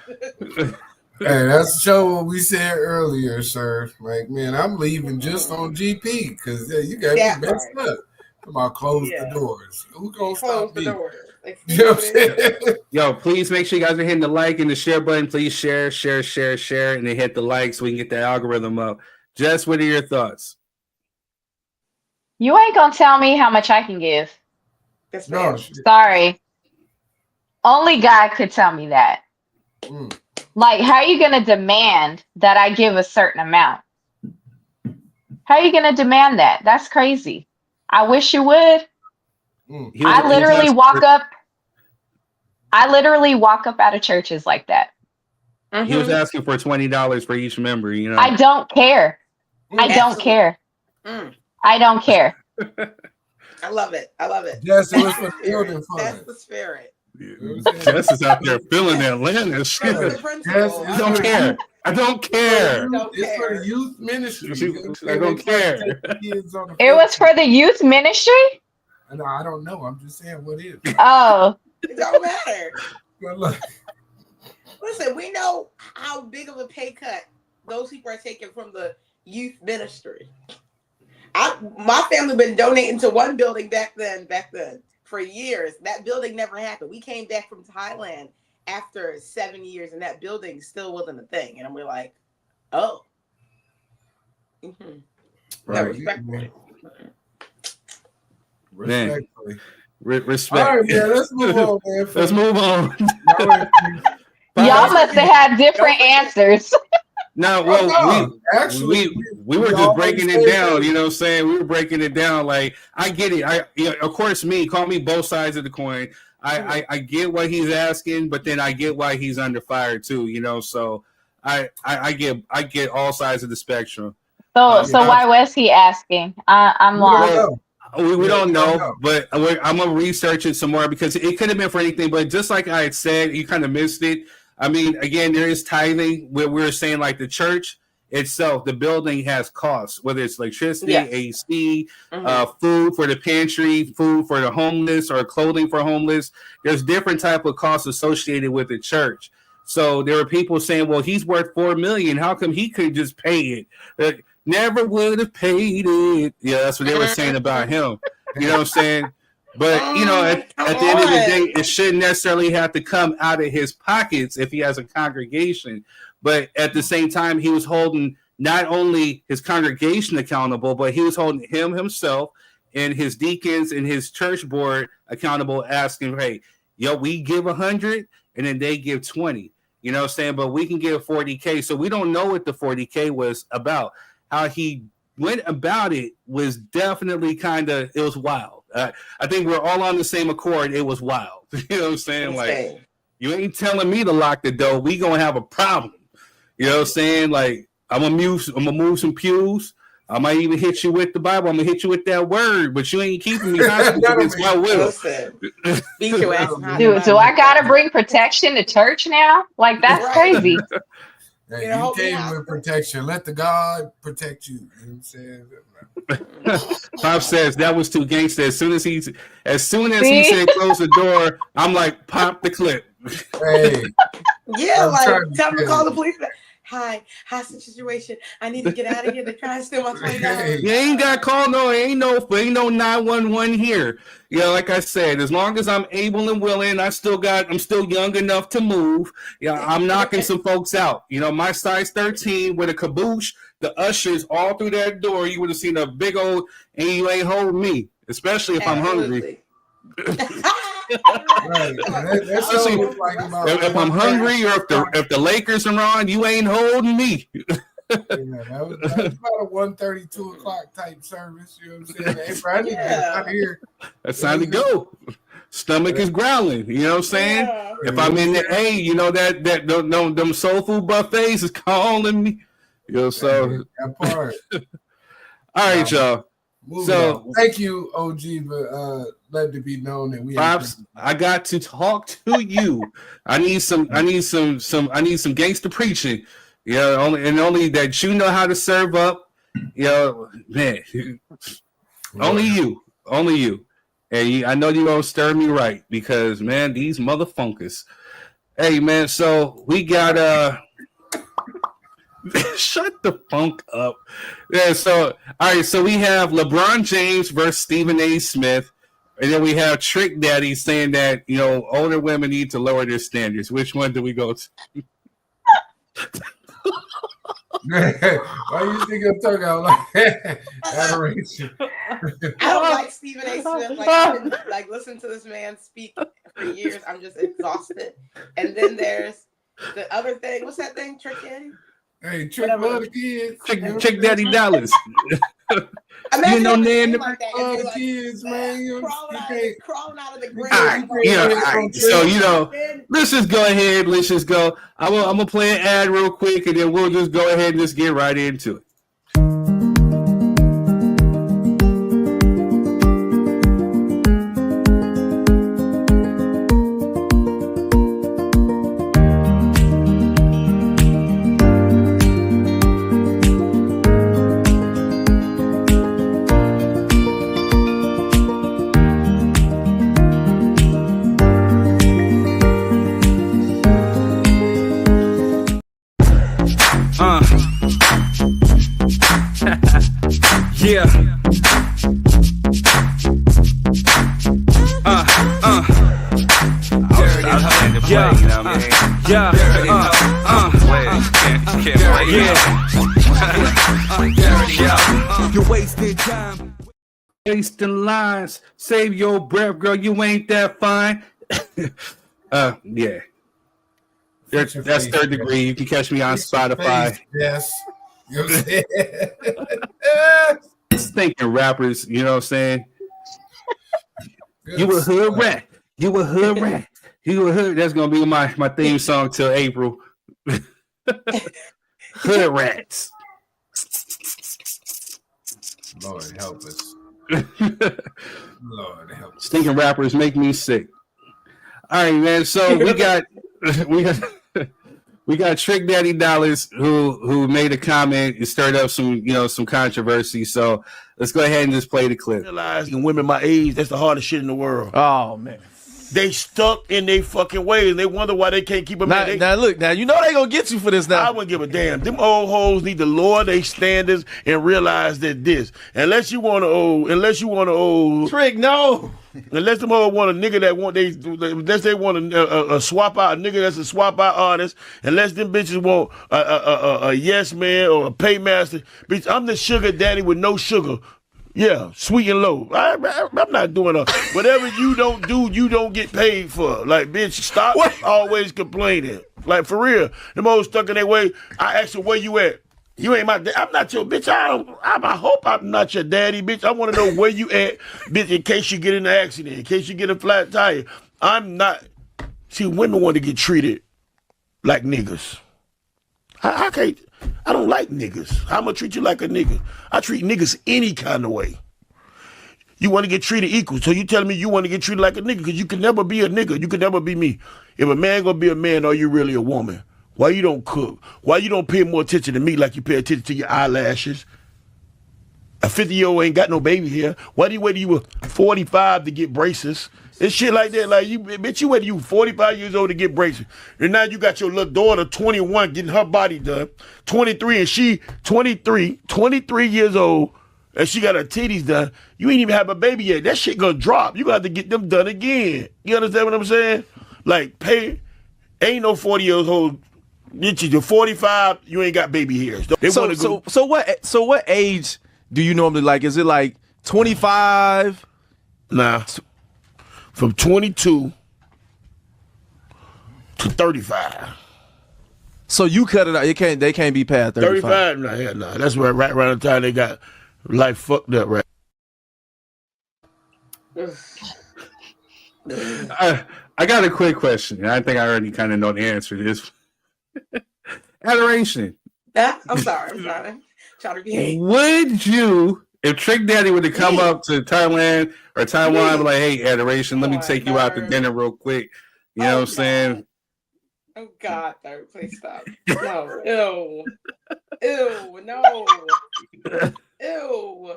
Hey, that's the show what we said earlier, sir. Like, man, I'm leaving just on GP because you got me messed up. Come on, close the doors. Who gonna stop me? You know what I'm saying? Yo, please make sure you guys are hitting the like and the share button. Please share, and then hit the like so we can get the algorithm up. Jess, what are your thoughts? You ain't gonna tell me how much I can give. No, sorry. Only God could tell me that. Like, how are you gonna demand that I give a certain amount? How are you gonna demand that? That's crazy. I wish you would. I literally walk up out of churches like that. He was asking for $20 for each member, I don't care. I don't care. I don't care. I love it. Yes, it was for the building fund. That's the spirit. Jess is out there feeling Atlanta shit. I don't care. I don't care. It's for the youth ministry. I don't care. It was for the youth ministry? No, I don't know. I'm just saying what is. Oh. It don't matter. But look. Listen, we know how big of a pay cut those people are taking from the youth ministry. My family been donating to one building back then for years. That building never happened. We came back from Thailand after 7 years and that building still wasn't a thing. And we're like, oh. Right. Respectfully. Respect. All right, yeah, let's move on, man. Let's move on. Y'all must have had different answers. No, Well, well, no, actually, we were just breaking it down. You know what I'm saying? We were breaking it down. Like, I get it. Of course, call me both sides of the coin. I get what he's asking, but then I get why he's under fire too. You know, so I get all sides of the spectrum. So why was he asking? I'm lost. We don't know, but I'm gonna research it some more because it could have been for anything. But just like I had said, you kind of missed it. I mean, again, there is tithing where we're saying like the church itself, the building has costs, whether it's electricity, AC, food for the pantry, food for the homeless, or clothing for homeless. There's different type of costs associated with the church. So there are people saying, well, he's worth $4 million. How come he couldn't just pay it? Never would have paid it. Yeah, that's what they were saying about him. You know what I'm saying? But, you know, at the end of the day, it shouldn't necessarily have to come out of his pockets if he has a congregation. But at the same time, he was holding not only his congregation accountable, but he was holding him himself and his deacons and his church board accountable, asking, hey, we give 100 and then they give 20. You know what I'm saying? But we can give 40K. So we don't know what the 40K was about. How he went about it was definitely it was wild. I think we're all on the same accord. It was wild. You know what I'm saying? Like, you ain't telling me to lock the door. We gonna have a problem. You know what I'm saying? Like, I'm gonna move some pews. I might even hit you with the Bible. I'm gonna hit you with that word, but you ain't keeping me hostage against my will. Do I gotta bring protection to church now? Like, that's crazy. Hey, you came with protection. Let the God protect you. You know what I'm saying? Pop says that was too gangster. As soon as he said close the door, I'm like, pop the clip. Hey. Yeah, like time to call the police. Hi, hostage situation. I need to get out of here. They're trying to steal my $20. You ain't got to call ain't no 911 here. Yeah, like I said, as long as I'm able and willing, I'm still young enough to move. Yeah, I'm knocking some folks out. You know, my size 13 with a caboose, the ushers all through that door. You would have seen a big old, and you ain't holding me, especially if I'm hungry. Right. If I'm hungry or if the Lakers are on, you ain't holding me. That was about a 1:30, 2 o'clock type service. You know what I'm saying? Hey, bro, I need to get out of here. That's time to go. Stomach is growling. You know what I'm saying? Yeah. If I'm in the A, you know that them soul food buffets is calling me. You know, so that part. All right, y'all. So thank you, OG, but let it be known that we. Pops, I got to talk to you. I need some gangster preaching. Yeah, only that you know how to serve up. Man, only you. And I know you gonna stir me right because, man, these motherfuckers. Hey, man, so we got shut the funk up. Yeah, so all right, so we have LeBron James versus Stephen A. Smith, and then we have Trick Daddy saying that older women need to lower their standards. Which one do we go to? Why you think I'm talking out like adoration? I don't like Stephen A. Smith. Like, I've been, listen to this man speak for years. I'm just exhausted. And then there's the other thing. What's that thing? Trick Daddy? Hey, Trick love the kids. Trick Daddy Dallas. Imagine like the kids, man. Crawling out of the grave. All right. So, let's just go ahead. Let's just go. I'm gonna play an ad real quick, and then we'll just go ahead and just get right into it. Yeah. You're wasting time. Wasting lines. Save your breath, girl. You ain't that fine. Yeah. That's Third Degree. You can catch me on Spotify. Yes. You know what I'm saying? Stinking rappers, you know what I'm saying? You a hood rat. You a hood rat. You a hood. That's gonna be my theme song till April. Hood rats. Lord help us. Lord help us. Stinking rappers make me sick. All right, man. So we got Trick Daddy Dollars who made a comment and stirred up some controversy. So let's go ahead and just play the clip. Realizing women my age, that's the hardest shit in the world. Oh man. They stuck in their fucking ways. They wonder why they can't keep a man. Now look, you know they gonna get you for this now. I wouldn't give a damn. Them old hoes need to lower their standards and realize that unless you want to Trick, no. Unless them hoes want a nigga unless they want a swap out, a nigga that's a swap out artist, unless them bitches want a yes man or a paymaster, bitch, I'm the sugar daddy with no sugar. Yeah, sweet and low. I'm not doing whatever you don't do, you don't get paid for. Like, bitch, stop always complaining. Like, for real. Them hoes stuck in their way. I asked her, where you at? You ain't my dad. I'm not your bitch. I hope I'm not your daddy, bitch. I want to know where you at, bitch, in case you get in an accident, in case you get a flat tire. I'm not. See, women want to get treated like niggas. I can't. I don't like niggas. I'm going to treat you like a nigga. I treat niggas any kind of way. You want to get treated equal. So you telling me you want to get treated like a nigga because you can never be a nigga. You can never be me. If a man going to be a man, are you really a woman? Why you don't cook? Why you don't pay more attention to me like you pay attention to your eyelashes? A 50-year-old ain't got no baby here. Why do you wait till you were 45 to get braces? It's shit like that. Like, you wait till you 45 years old to get braces. And now you got your little daughter, 21, getting her body done. 23, and she 23 years old, and she got her titties done. You ain't even have a baby yet. That shit gonna drop. You got to get them done again. You understand what I'm saying? Like, ain't no 40 years old. You're 45, you ain't got baby hairs. So what age do you normally like? Is it like 25? Nah. From 22 to 35. So you cut it out. They can't be past 35. 35? No. That's right around the time they got life fucked up, right? I got a quick question. I think I already kind of know the answer to this. Adoration. I'm sorry. Trying to behave. Would you, if Trick Daddy were to come up to Thailand or Taiwan, be like, hey, Adoration, let me take you out to dinner real quick. You know what I'm saying? Oh God, Third, please stop. No. Ew, no. Ew.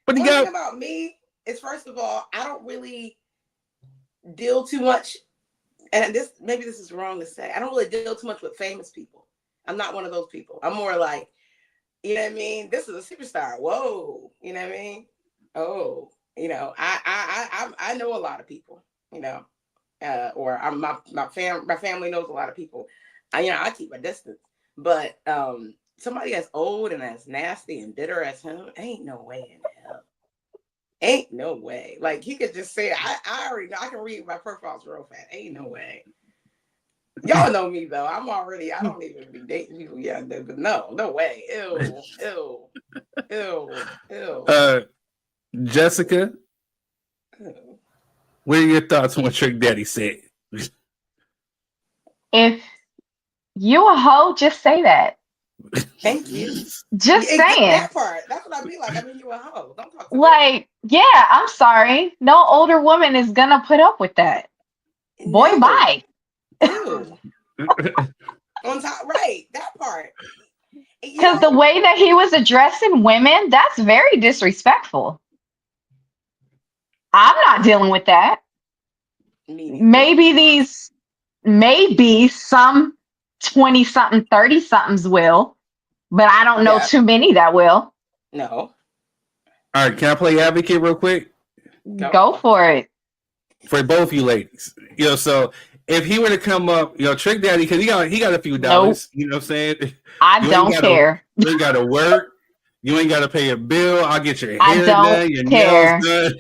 But One thing about me is, first of all, I don't really deal too much, and this is wrong to say. I don't really deal too much with famous people. I'm not one of those people. I'm more like, you know what I mean? This is a superstar. Whoa, you know what I mean? Oh, you know, I know a lot of people, you know, or my family knows a lot of people. I keep my distance, but somebody as old and as nasty and bitter as him, ain't no way in hell. Ain't no way. Like, he could just say, I already know. I can read my profiles real fast. Ain't no way. Y'all know me though. I don't even be dating people yet, but no way. Ew. Jessica, what are your thoughts on what Trick Daddy said? If you a hoe, just say that. Thank you. Just saying. That part. That's what I be like. I mean, you a hoe. Don't talk to me. Yeah, I'm sorry. No older woman is gonna put up with that. Boy, bye. Ew. On top, right? That part. Because the way that he was addressing women, that's very disrespectful. I'm not dealing with that. Maybe some 20-something, 30-somethings will, but I don't know too many that will. No. All right, can I play advocate real quick? Go for it. For both you ladies. You know, so if he were to come up, you know, Trick Daddy, because he got a few dollars, you know what I'm saying? I don't care. You ain't got to work. You ain't got to pay a bill. I'll get your hair done, your nails done.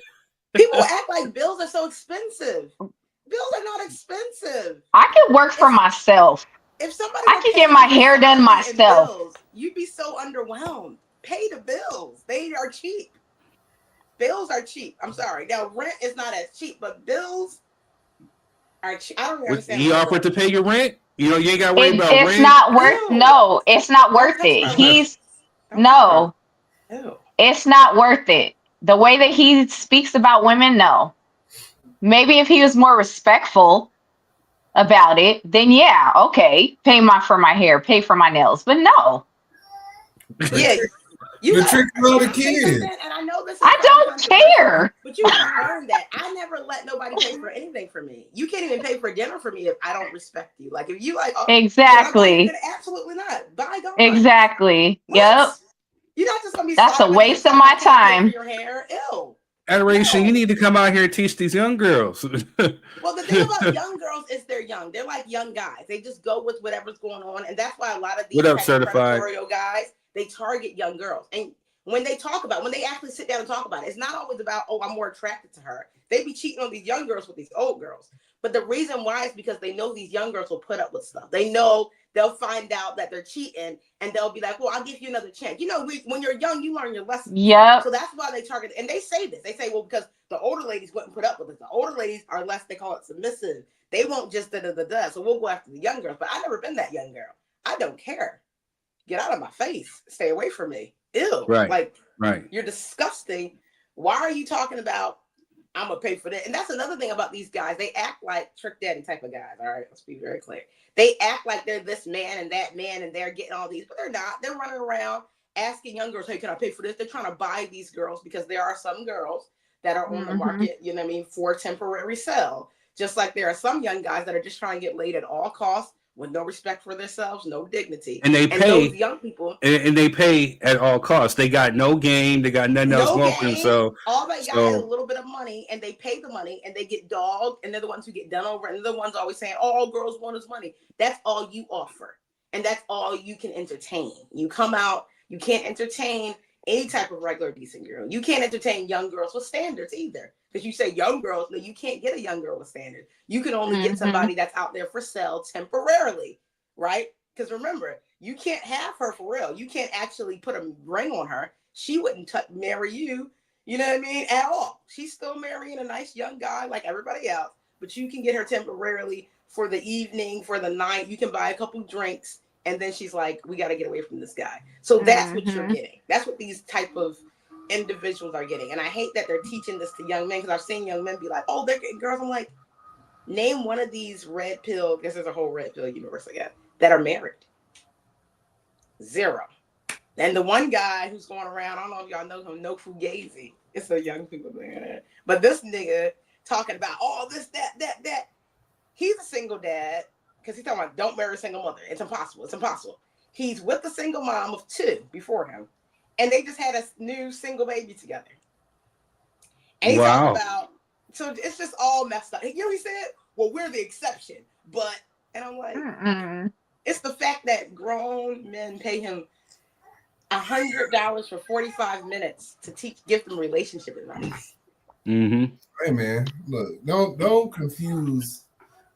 People act like bills are so expensive. bills are not expensive. I could work for myself. If somebody I were could paying get my you hair done salary and myself. bills, you'd be so underwhelmed. Pay the bills. They are cheap. Bills are cheap. I'm sorry. Now rent is not as cheap, but bills are cheap. I don't really understand. He offered to pay your rent. You know, you ain't got to worry about It's rent. not worth. No, it's not worth it. He's no. It's not worth it. The way that he speaks about women, no. Maybe if he was more respectful about it, then yeah, okay, pay for my hair, pay for my nails, but no. Yeah, you The trick about the kids. And I know this. I don't care. But you gotta learn that. I never let nobody pay for anything for me. You can't even pay for dinner for me if I don't respect you. Like if you like, oh, Exactly. then absolutely not. Bye, God. Exactly. Yep. You're not just gonna be. That's a waste of my time. Your hair, ew. Adoration, you need to come out here and teach these young girls. Well, the thing about young girls is they're young. They're like young guys. They just go with whatever's going on, and that's why a lot of these What up, certified? predatory guys, they target young girls. And when they talk about, when they actually sit down and talk about it, it's not always about, oh, I'm more attracted to her. They be cheating on these young girls with these old girls. But the reason why is because they know these young girls will put up with stuff. They know they'll find out that they're cheating, and they'll be like, well, I'll give you another chance. You know, when you're young, you learn your lessons. Yeah. So that's why they target, and they say this. They say, well, because the older ladies wouldn't put up with it. The older ladies are less, they call it submissive. They won't just da-da-da-da. So we'll go after the young girls. But I've never been that young girl. I don't care. Get out of my face. Stay away from me. Ew. Right. Like, right. You're disgusting. Why are you talking about I'm gonna pay for that? And that's another thing about these guys. They act like Trick Daddy type of guys. All right, let's be very clear. They act like they're this man and that man, and they're getting all these, but they're not. They're running around asking young girls, "Hey, can I pay for this?" They're trying to buy these girls because there are some girls that are on the market, you know what I mean, for temporary sale. Just like there are some young guys that are just trying to get laid at all costs with no respect for themselves, no dignity. And they pay, those young people, and they pay at all costs. They got no game. They got nothing else going for them. So all they got is a little bit of money, and they pay the money, and they get dogged, and they're the ones who get done over, and they're the ones always saying, all girls want is money. That's all you offer, and that's all you can entertain. You come out, you can't entertain any type of regular decent girl. You can't entertain young girls with standards either. Because you say young girls, no, you can't get a young girl with standards. You can only get somebody that's out there for sale temporarily, right? Because remember, you can't have her for real. You can't actually put a ring on her. She wouldn't marry you, you know what I mean, at all. She's still marrying a nice young guy like everybody else, but you can get her temporarily for the evening, for the night. You can buy a couple drinks, and then she's like, we got to get away from this guy. So that's what you're getting. That's what these type of individuals are getting. And I hate that they're teaching this to young men, because I've seen young men be like, oh, they're getting girls. I'm like, name one of these red pill, because there's a whole red pill universe again, that are married. Zero. And the one guy who's going around, I don't know if y'all know him, No Fugazi. It's a young people thing. But this nigga talking about all this, that. He's a single dad, because he's talking about don't marry a single mother. It's impossible. It's impossible. He's with a single mom of 2 before him. And they just had a new single baby together. And he's talking about, so it's just all messed up. You know what he said? Well, we're the exception. But, and I'm like, it's the fact that grown men pay him $100 for 45 minutes to give them relationship advice. Hey man, look, don't confuse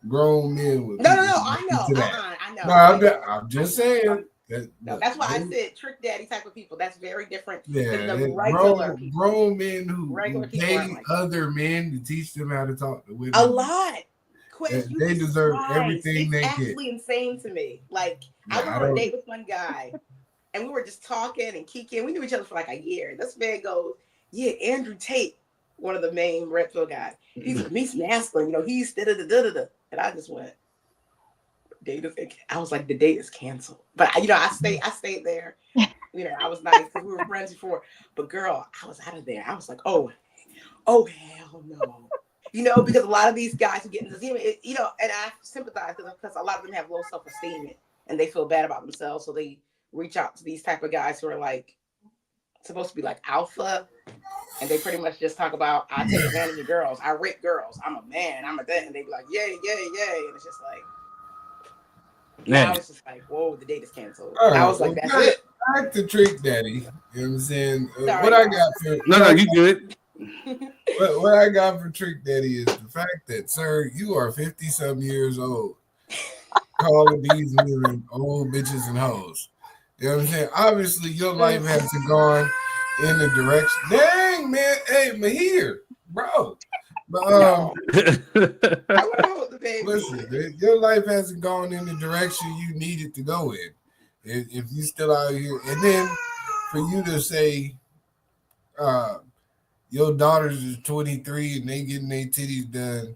grown men with no. I know. No, I'm just saying. That's why I said trick daddy type of people. That's very different than the regular grown men who pay like other men to teach them how to talk to women. A lot. They deserve everything they get. It's actually insane to me. Like I went on a date with one guy, and we were just talking and kicking. We knew each other for like a year. This man goes, "Yeah, Andrew Tate, one of the main red pill guys. He's masculine. You know, he's da-da-da-da-da." And I just went, I was like, the date is canceled. But I stayed there. You know, I was nice because we were friends before. But girl, I was out of there. I was like, oh hell no. You know, because a lot of these guys who get into this, you know, and I sympathize because a lot of them have low self-esteem and they feel bad about themselves. So they reach out to these type of guys who are like supposed to be like alpha. And they pretty much just talk about, I take advantage of girls. I rape girls. I'm a man. I'm a that. And they be like, yay. And it's just like, I was just like, whoa, the date is canceled. Right, I was like, that's it. Back to Trick Daddy. You know what I'm saying? Sorry, what I got for No, you good. What I got for Trick Daddy is the fact that, sir, you are 50-some years old, calling these women old bitches and hoes. You know what I'm saying? Obviously, your life hasn't gone in the direction. Dang, man. Hey, Mahir, bro. But listen, man, your life hasn't gone in the direction you needed to go in. If you still out here, and then for you to say, your daughters is 23 and they getting their titties done,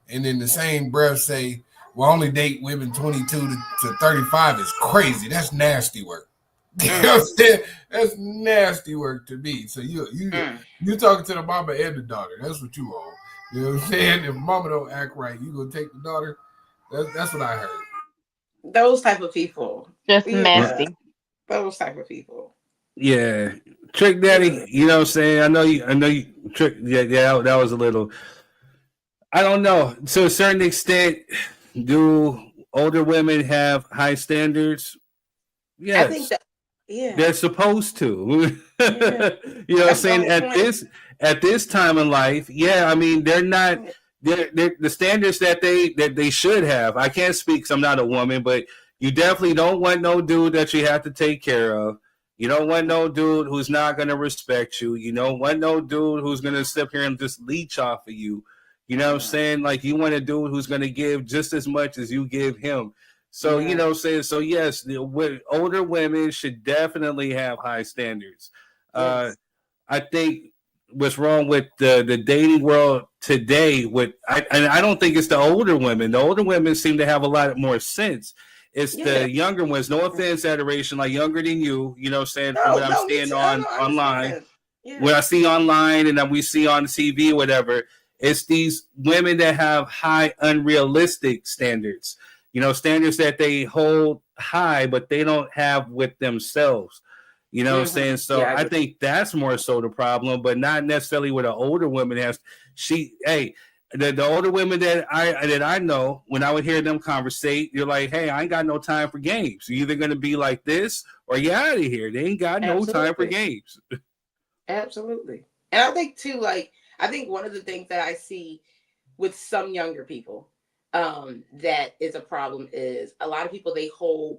and in the same breath say, well, only date women 22 to 35 is crazy. That's nasty work. You know what I'm saying? That's nasty work to me. So you talking to the mama and the daughter. That's what you want. You know what I'm saying? If mama don't act right, you gonna take the daughter. That's what I heard. Those type of people. Just messy. Those type of people. Yeah. Trick Daddy, you know what I'm saying? I know you Trick, that was a little, I don't know. To a certain extent, do older women have high standards? Yes. I think that, they're supposed to. You know what I'm saying? At this time in life, I mean, they're not they're the standards that they should have. I can't speak 'cause I'm not a woman, but you definitely don't want no dude that you have to take care of. You don't want no dude who's not going to respect you. You don't want no dude who's going to sit here and just leech off of you. You know what I'm saying? Like, you want a dude who's going to give just as much as you give him. So, you know what I'm saying? So, yes, older women should definitely have high standards. I think what's wrong with the dating world today, and I don't think it's the older women. The older women seem to have a lot more sense. It's the younger ones. No offense, adoration, like younger than you. You know what I'm saying? From what I'm seeing online. What I see online and that we see on TV, whatever, it's these women that have high unrealistic standards. You know, standards that they hold high, but they don't have with themselves. You know what I'm saying? So I think that's more so the problem, but not necessarily what an older woman has. The older women that I know, when I would hear them conversate, you're like, hey, I ain't got no time for games. You're either going to be like this or you're out of here. They ain't got no time for games. Absolutely. And I think too, I think one of the things that I see with some younger people that is a problem is a lot of people, they hold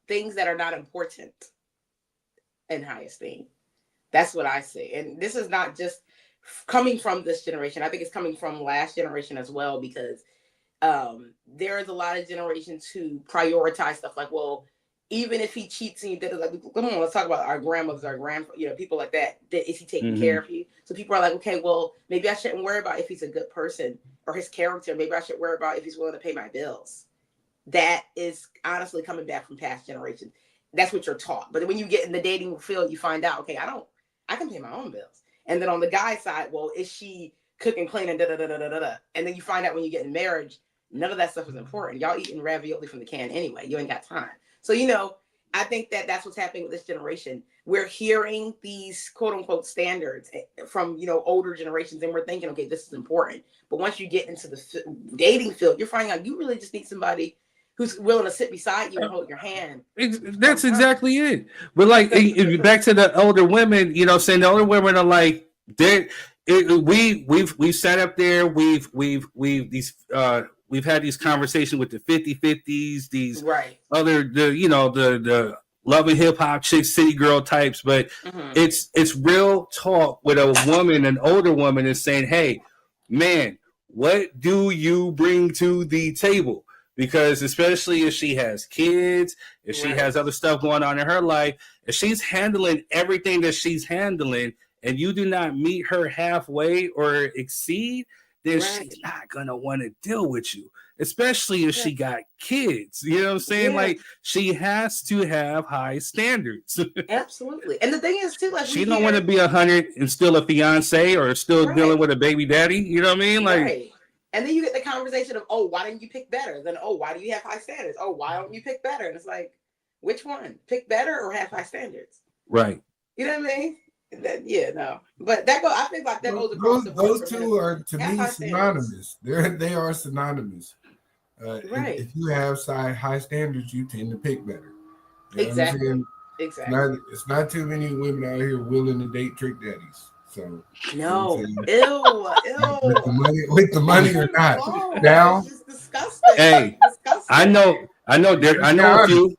things that are not important in high esteem. That's what I see. And this is not just coming from this generation. I think it's coming from last generation as well, because there is a lot of generations who prioritize stuff like, well, even if he cheats and come on, let's talk about our grandmothers, people like that. Is he taking care of you? So people are like, okay, well, maybe I shouldn't worry about if he's a good person or his character. Maybe I should worry about if he's willing to pay my bills. That is honestly coming back from past generations. That's what you're taught. But when you get in the dating field, you find out, okay, I can pay my own bills. And then on the guy side, well, is she cooking, cleaning, da-da-da-da-da-da? And then you find out when you get in marriage, none of that stuff is important. Y'all eating ravioli from the can anyway. You ain't got time. So, I think that that's what's happening with this generation. We're hearing these quote unquote standards from, older generations, and we're thinking, okay, this is important. But once you get into the dating field, you're finding out you really just need somebody who's willing to sit beside you and hold your hand. That's exactly it. But back to the older women, saying the older women are like, we've sat up there, we've had these conversations with the 50-50s, these other the love and hip hop chicks, city girl types, but it's real talk with a woman, an older woman, is saying, hey, man, what do you bring to the table? Because especially if she has kids, if she has other stuff going on in her life, if she's handling everything that she's handling and you do not meet her halfway or exceed, then she's not going to want to deal with you, especially if she got kids. You know what I'm saying? Yeah. Like, she has to have high standards. Absolutely. And the thing is, too, she don't want to be 100 and still a fiance or still dealing with a baby daddy. You know what I mean? Like, and then you get the conversation of, oh, why didn't you pick better? Then, oh, why do you have high standards? Oh, why don't you pick better? And it's like, which one? Pick better or have high standards? Right. You know what I mean? But I think like that goes across the board. Those two are, to me, synonymous. They are synonymous. If you have high standards, you tend to pick better. You know exactly. It's not too many women out here willing to date trick daddies. So No, you know what I'm saying? ew. With the money or not. No, Now, it's just disgusting. Hey, Disgusting. I know a few.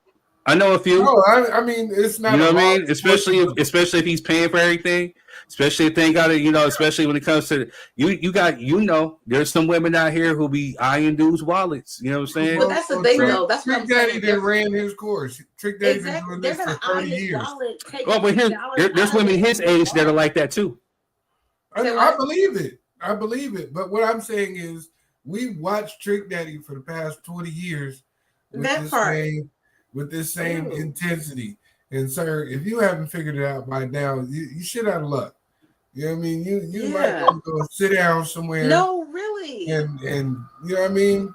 I know a few. No, I mean it's not. You know a what I large mean? Especially portion if he's paying for everything. Especially if they got it, especially when it comes to there's some women out here who be eyeing dudes' wallets. You know what I'm saying? But that's the thing, though. That's what I'm Trick Daddy saying. didn't ran his course. Trick Daddy been Exactly. doing They're this for gonna eye 30 his years. wallet. Take Well, but there's women his age that are like that too. I believe it. I believe it. But what I'm saying is, we've watched Trick Daddy for the past 20 years with this same intensity. And sir, if you haven't figured it out by now, you shit out of luck. You know what I mean? You might want to go sit down somewhere. No, really. And you know what I mean?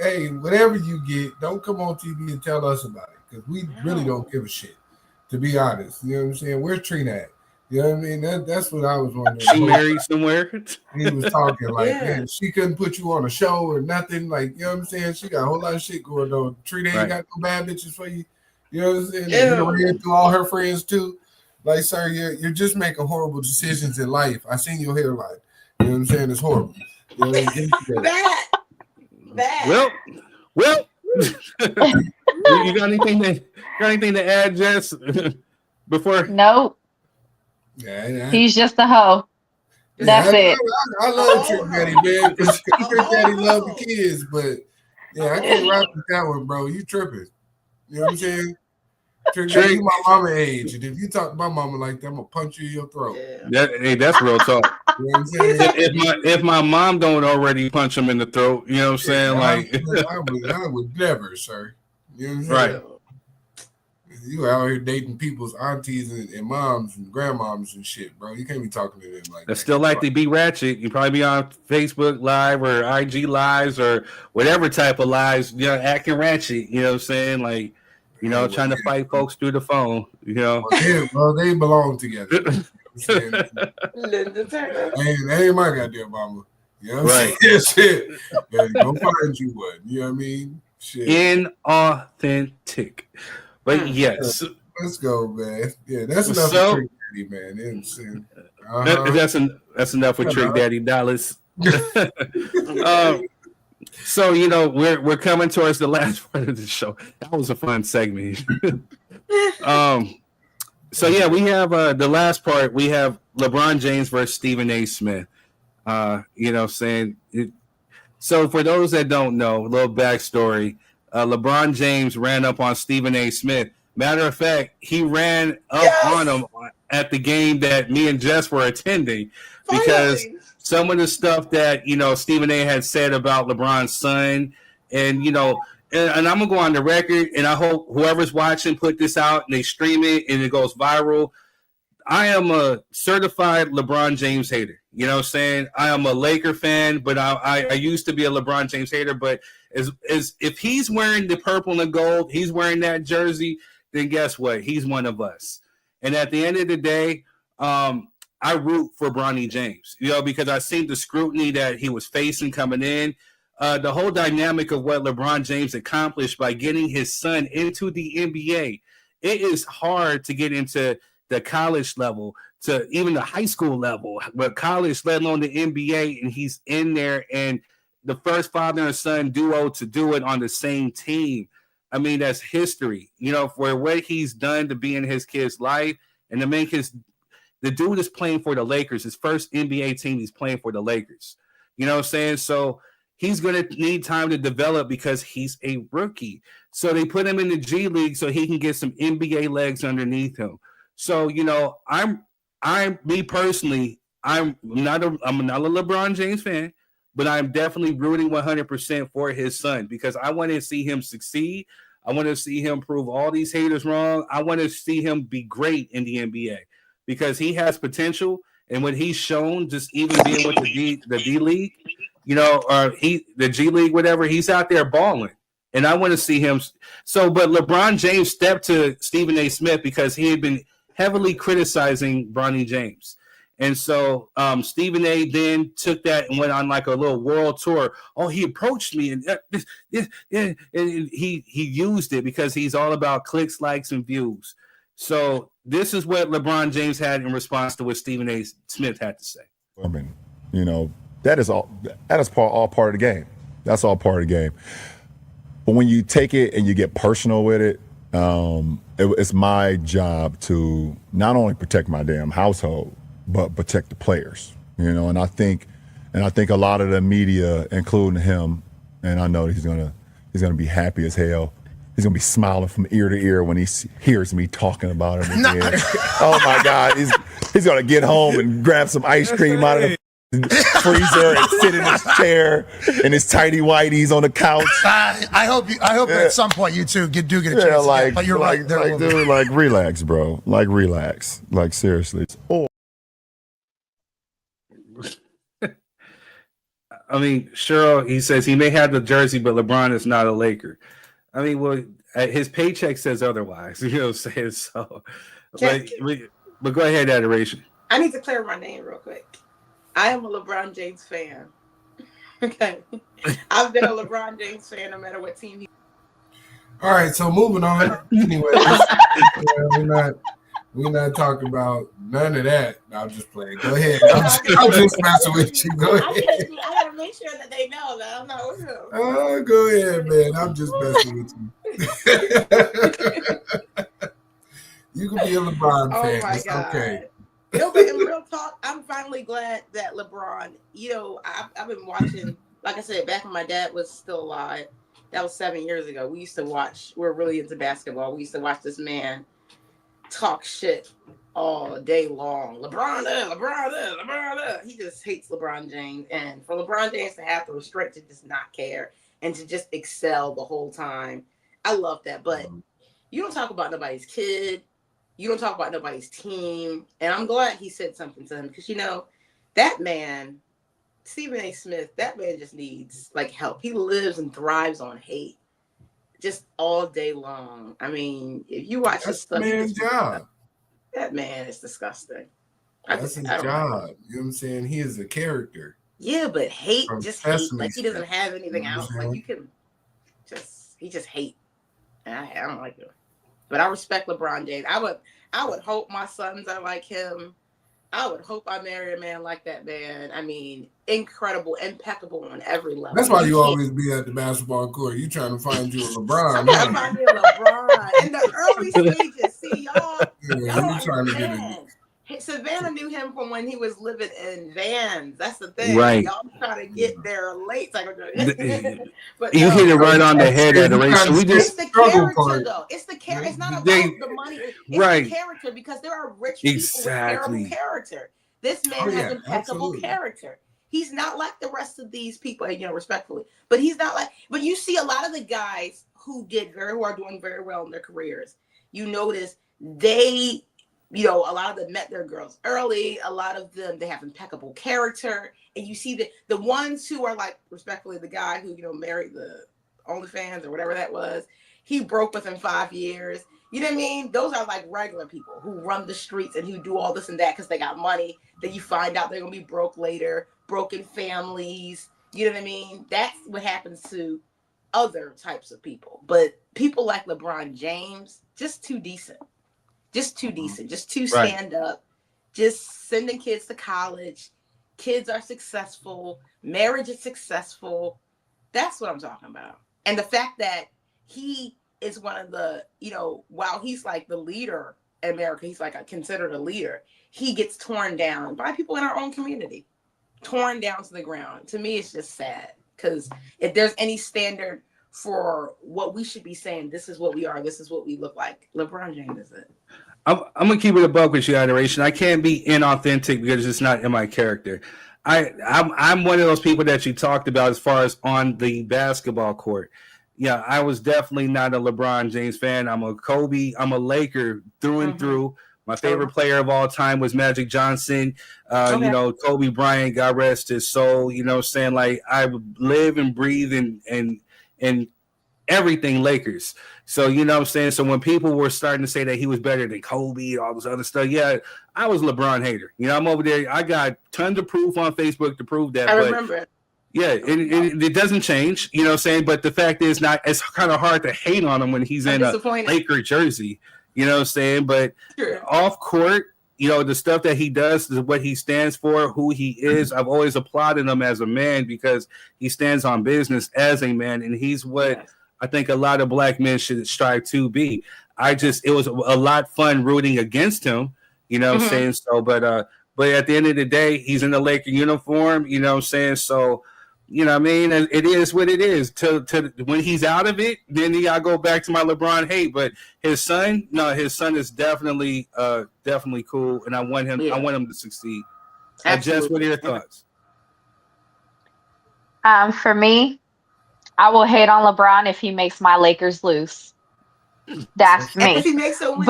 Hey, whatever you get, don't come on TV and tell us about it, because we really don't give a shit, to be honest. You know what I'm saying? Where's Trina at? You know what I mean? That's what I was wondering. She married somewhere. He was talking like, man, she couldn't put you on a show or nothing. Like, you know what I'm saying? She got a whole lot of shit going on. Trina ain't got no bad bitches for you. You know what I'm saying? You ran through all her friends too. Like, sir, you're just making horrible decisions in life. I seen your hairline. You know what I'm saying? It's horrible. You know, That. Well. you got anything to add, Jess? Before? Nope. Yeah, he's just a hoe. That's it. I love Trick Daddy, man, because Trick Daddy love the kids, but I can't rock with that one, bro. You tripping? You know what I'm saying? Trick Daddy, you my mama age, and if you talk to my mama like that, I'm gonna punch you in your throat. That's real talk. You know what I'm saying? If my mom don't already punch him in the throat, you know what I'm saying? I would never, sir. You know what I'm saying? Right. You out here dating people's aunties and moms and grandmoms and shit, bro. You can't be talking to them like that. That's still like to be ratchet. You probably be on Facebook Live or IG Lives or whatever type of lives, acting ratchet. You know what I'm saying? Like, trying to fight folks through the phone. Well, they belong together. Linda Turner. They ain't my goddamn mama. You know what I'm Right. saying? Shit. Go find you one. You know what I mean? Shit. Inauthentic. But yes. Let's go, man. Yeah, that's enough for Trick Daddy, man. That's enough for Trick Daddy Dallas. So we're coming towards the last part of the show. That was a fun segment. So yeah, we have the last part. We have LeBron James versus Stephen A. Smith. So for those that don't know, a little backstory. LeBron James ran up on Stephen A. Smith. Matter of fact, he ran up on him at the game that me and Jess were attending because some of the stuff that Stephen A. had said about LeBron's son, and and I'm gonna go on the record, and I hope whoever's watching put this out and they stream it and it goes viral. I am a certified LeBron James hater. You know what I'm saying? I am a Laker fan, but I used to be a LeBron James hater, but as if he's wearing the purple and gold, he's wearing that jersey, then guess what? He's one of us. And at the end of the day, I root for Bronny James, because I seen the scrutiny that he was facing coming in. The whole dynamic of what LeBron James accomplished by getting his son into the NBA. It is hard to get into the college level, to even the high school level, but college, let alone the NBA, and he's in there, and the first father and son duo to do it on the same team. I mean, that's history, for what he's done to be in his kid's life and to make the dude is playing for the Lakers, his first NBA team, he's playing for the Lakers. You know what I'm saying? So he's going to need time to develop because he's a rookie. So they put him in the G League so he can get some NBA legs underneath him. So, me personally, I'm not a LeBron James fan, but I'm definitely rooting 100% for his son because I want to see him succeed. I want to see him prove all these haters wrong. I want to see him be great in the NBA because he has potential. And what he's shown, just even being with the D League, or the G League, whatever, he's out there balling. And I want to see him. But LeBron James stepped to Stephen A. Smith because he had been heavily criticizing Bronny James. And so Stephen A. then took that and went on like a little world tour. Oh, he approached me and he used it because he's all about clicks, likes, and views. So this is what LeBron James had in response to what Stephen A. Smith had to say. I mean, you know, that is all part of the game. That's all part of the game. But when you take it and you get personal with it, it's my job to not only protect my damn household, but protect the players. You know, and I think a lot of the media, including him, and I know he's gonna be happy as hell. He's gonna be smiling from ear to ear when he hears me talking about him again. Oh my God, he's gonna get home and grab some ice cream out of the freezer and sit in his chair in his tighty whities on the couch. I hope at some point you two do get a chance. Like, but you're right. Dude, like relax, bro. Like relax. Like seriously. Oh. I mean, Cheryl, he says he may have the jersey, but LeBron is not a Laker. I mean, well, his paycheck says otherwise. You know what I'm saying? So, but go ahead, Adoration. I need to clear my name real quick. I am a LeBron James fan. Okay. I've been a LeBron James fan no matter what team he. All right, so moving on. Anyway, we're not talking about none of that. No, I'm just playing. Go ahead. I'm just messing with you. Go ahead. I gotta make sure that they know that I'm not with him. Oh, go ahead, man. I'm just messing with you. You can be a LeBron fan. Oh my It's God. okay. No, but in real talk, I'm finally glad that LeBron, you know, I've been watching, like I said, back when my dad was still alive. That was 7 years ago. We used to watch, we're really into basketball. We used to watch this man talk shit all day long. LeBron. He just hates LeBron James. And for LeBron James to have the restraint to just not care and to just excel the whole time, I love that. But you don't talk about nobody's kid. You don't talk about nobody's team. And I'm glad he said something to him because, you know, that man, Stephen A. Smith, that man just needs like help. He lives and thrives on hate just all day long. I mean, if you watch his stuff, man's job. That man is disgusting. That's his job. You know what I'm saying? He is a character. Yeah, but hate, From just hate. Sesame Like he doesn't Street. have anything You know what else. I'm Like saying? you can he just hate. And I don't like him. But I respect LeBron James. I would hope my sons are like him. I would hope I marry a man like that man. I mean, incredible, impeccable on every level. That's why you always be at the basketball court. You trying to find you a LeBron. I'm trying to find me a LeBron. In the early stages, see y'all. Yeah, you trying to get it. Savannah knew him from when he was living in Vans. That's the thing. Right. Y'all trying to get there late. But You hit it right on the head, Adoration. We it's just the character, though. It's the character. It's not about the money. It's right. the character because there are rich people with terrible character. This man has impeccable character. He's not like the rest of these people, you know, respectfully. But he's not like. But you see a lot of the guys who are doing very well in their careers. You notice they. You know, a lot of them met their girls early. A lot of them, they have impeccable character. And you see the ones who are like, respectfully, the guy who, you know, married the OnlyFans or whatever that was, he broke within 5 years. You know what I mean? Those are like regular people who run the streets and who do all this and that because they got money. Then you find out they're going to be broke later, broken families. You know what I mean? That's what happens to other types of people. But people like LeBron James, just too decent. Just too decent, just too stand up, just sending kids to college. Kids are successful. Marriage is successful. That's what I'm talking about. And the fact that he is one of the, you know, while he's like the leader in America, he's like considered a leader. He gets torn down by people in our own community, torn down to the ground. To me, it's just sad because if there's any standard for what we should be saying, this is what we are, this is what we look like, LeBron James is it. I'm gonna keep it a buck with you, Adoration. I can't be inauthentic because it's not in my character. I'm one of those people that you talked about as far as on the basketball court. Yeah, I was definitely not a LeBron James fan. I'm a Kobe. I'm a Laker through and through. My favorite player of all time was Magic Johnson. You know, Kobe Bryant, God rest his soul. You know what I'm saying? Like I would live and breathe and everything Lakers. So, you know what I'm saying? So when people were starting to say that he was better than Kobe and all this other stuff, yeah, I was a LeBron hater. You know, I'm over there. I got tons of proof on Facebook to prove that. I remember it. Yeah, it doesn't change, you know what I'm saying? But the fact is, it's kind of hard to hate on him when he's in a Laker jersey. You know what I'm saying? But off court, you know, the stuff that he does is what he stands for, who he is. I've always applauded him as a man because he stands on business as a man, and he's what I think a lot of black men should strive to be. It was a lot fun rooting against him, you know what I'm saying? So, but at the end of the day, he's in the Laker uniform, you know what I'm saying? So, you know what I mean? It is what it is. When he's out of it, then you gotta go back to my LeBron hate. But his son is definitely cool, and I want him to succeed. Jess, what are your thoughts? For me, I will hate on LeBron if he makes my Lakers lose. That's me. If he makes a win.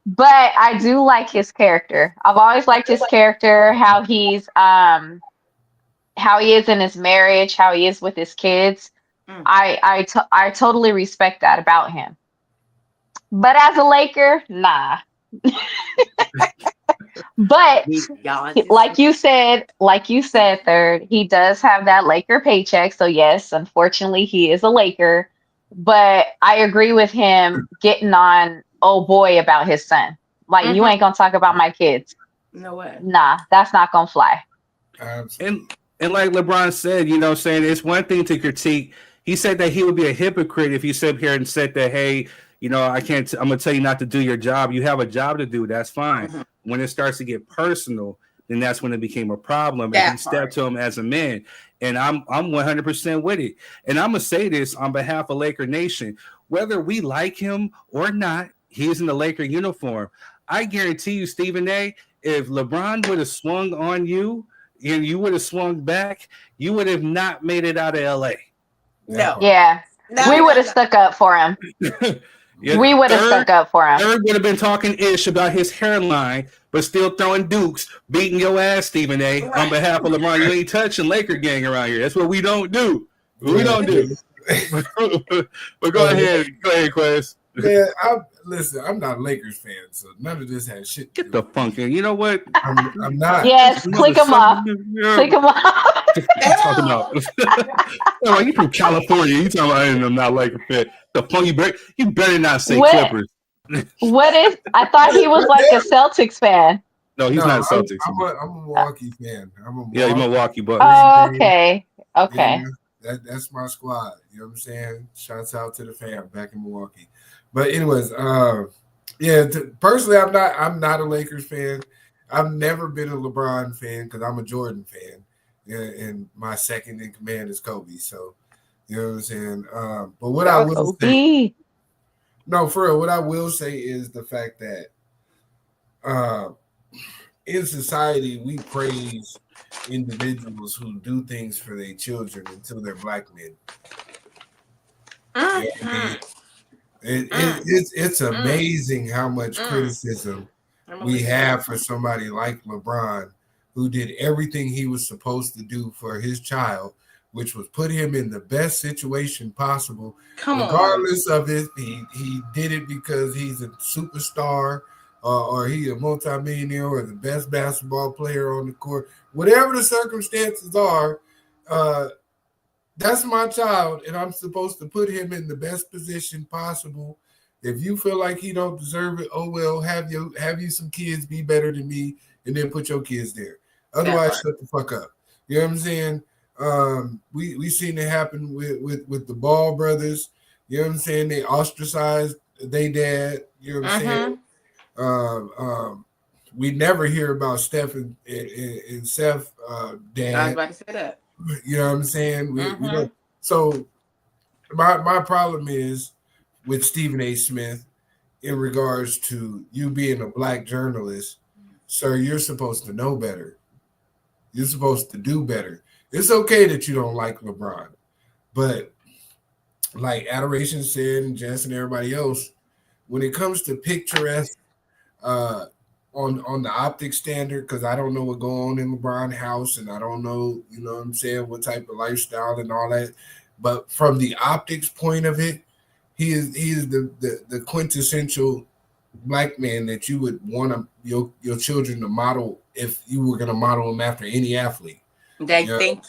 But I do like his character. I've always liked his character, how he is in his marriage, how he is with his kids. I totally respect that about him. But as a Laker, nah. But like you said, Third, he does have that Laker paycheck. So yes, unfortunately, he is a Laker. But I agree with him getting on oh boy about his son. Like, you ain't gonna talk about my kids. No way. Nah, that's not gonna fly. And like LeBron said, you know what I'm saying, it's one thing to critique. He said that he would be a hypocrite if he sat here and said that, hey, you know, I'm gonna tell you not to do your job. You have a job to do, that's fine. When it starts to get personal, then that's when it became a problem. And he stepped to him as a man. And I'm 100% with it. And I'm gonna say this on behalf of Laker Nation, whether we like him or not, he's in the Laker uniform. I guarantee you, Stephen A., if LeBron would have swung on you and you would have swung back, you would have not made it out of LA. No. Yeah. We would have stuck up for him. We would have stuck up for him. Eric would have been talking ish about his hairline, but still throwing dukes, beating your ass, Stephen A. On behalf of LeBron. You ain't touching Laker gang around here. That's what we don't do. We don't do. But go ahead, Quest. Man, I'm not a Lakers fan, so none of this has shit. Get the funk in. You know what? I'm not. Yes, click them off. Click them off. Talking about. Oh, you from California? You talking about I'm not Laker fan? The funk. You better not say Clippers. What if I thought he was like a Celtics fan? No, he's not a Celtics. I'm a Milwaukee fan. You're Milwaukee Bucks. Oh, okay. Okay. Yeah, that's my squad. You know what I'm saying? Shouts out to the fam back in Milwaukee. But anyways, personally, I'm not a Lakers fan. I've never been a LeBron fan because I'm a Jordan fan, and my second in command is Kobe. So, you know what I'm saying. But what I will say, no, for real, what I will say is the fact that in society we praise individuals who do things for their children until they're black men. It's amazing how much criticism we have for somebody like LeBron, who did everything he was supposed to do for his child, which was put him in the best situation possible. Regardless of it, he did it because he's a superstar or he's a multimillionaire or the best basketball player on the court. Whatever the circumstances are, that's my child, and I'm supposed to put him in the best position possible. If you feel like he don't deserve it, oh well, have you some kids be better than me, and then put your kids there. Otherwise, shut the fuck up. You know what I'm saying? We seen it happen with the Ball brothers. You know what I'm saying? They ostracized their dad. You know what I'm saying? We never hear about Steph and Seth dad. I was about to say that. You know what I'm saying? We don't. So my problem is with Stephen A. Smith in regards to you being a black journalist. Sir, you're supposed to know better. You're supposed to do better. It's okay that you don't like LeBron, but like Adoration said, and Jess and everybody else, when it comes to picturesque on the optic standard, because I don't know what going on in LeBron house, and I don't know, you know what I'm saying, what type of lifestyle and all that. But from the optics point of it, he is the quintessential black man that you would want your children to model if you were going to model them after any athlete. Thank you.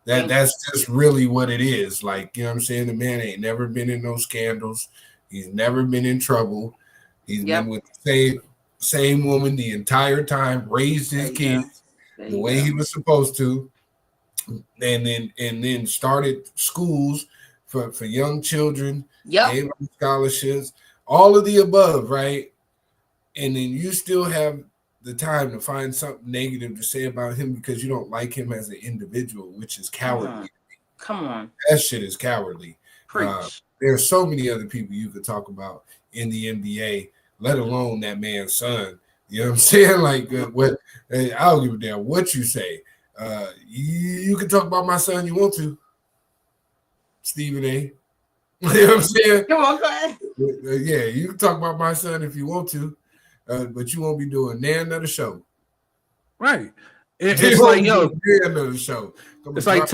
That's just really what it is. Like, you know what I'm saying? The man ain't never been in no scandals. He's never been in trouble. He's been with the same woman the entire time, raised his kids the way he was supposed to, and then started schools for young children, gave them scholarships, all of the above, right? And then you still have the time to find something negative to say about him because you don't like him as an individual, which is cowardly. Come on. That shit is cowardly. There are so many other people you could talk about in the NBA, let alone that man's son. You know what I'm saying? Like, what? Hey, I don't give a damn what you say. You can talk about my son you want to, Stephen A. You know what I'm saying? Come on, go ahead. Yeah, you can talk about my son if you want to, but you won't be doing another show. Right. It's like, yo, another show. It's like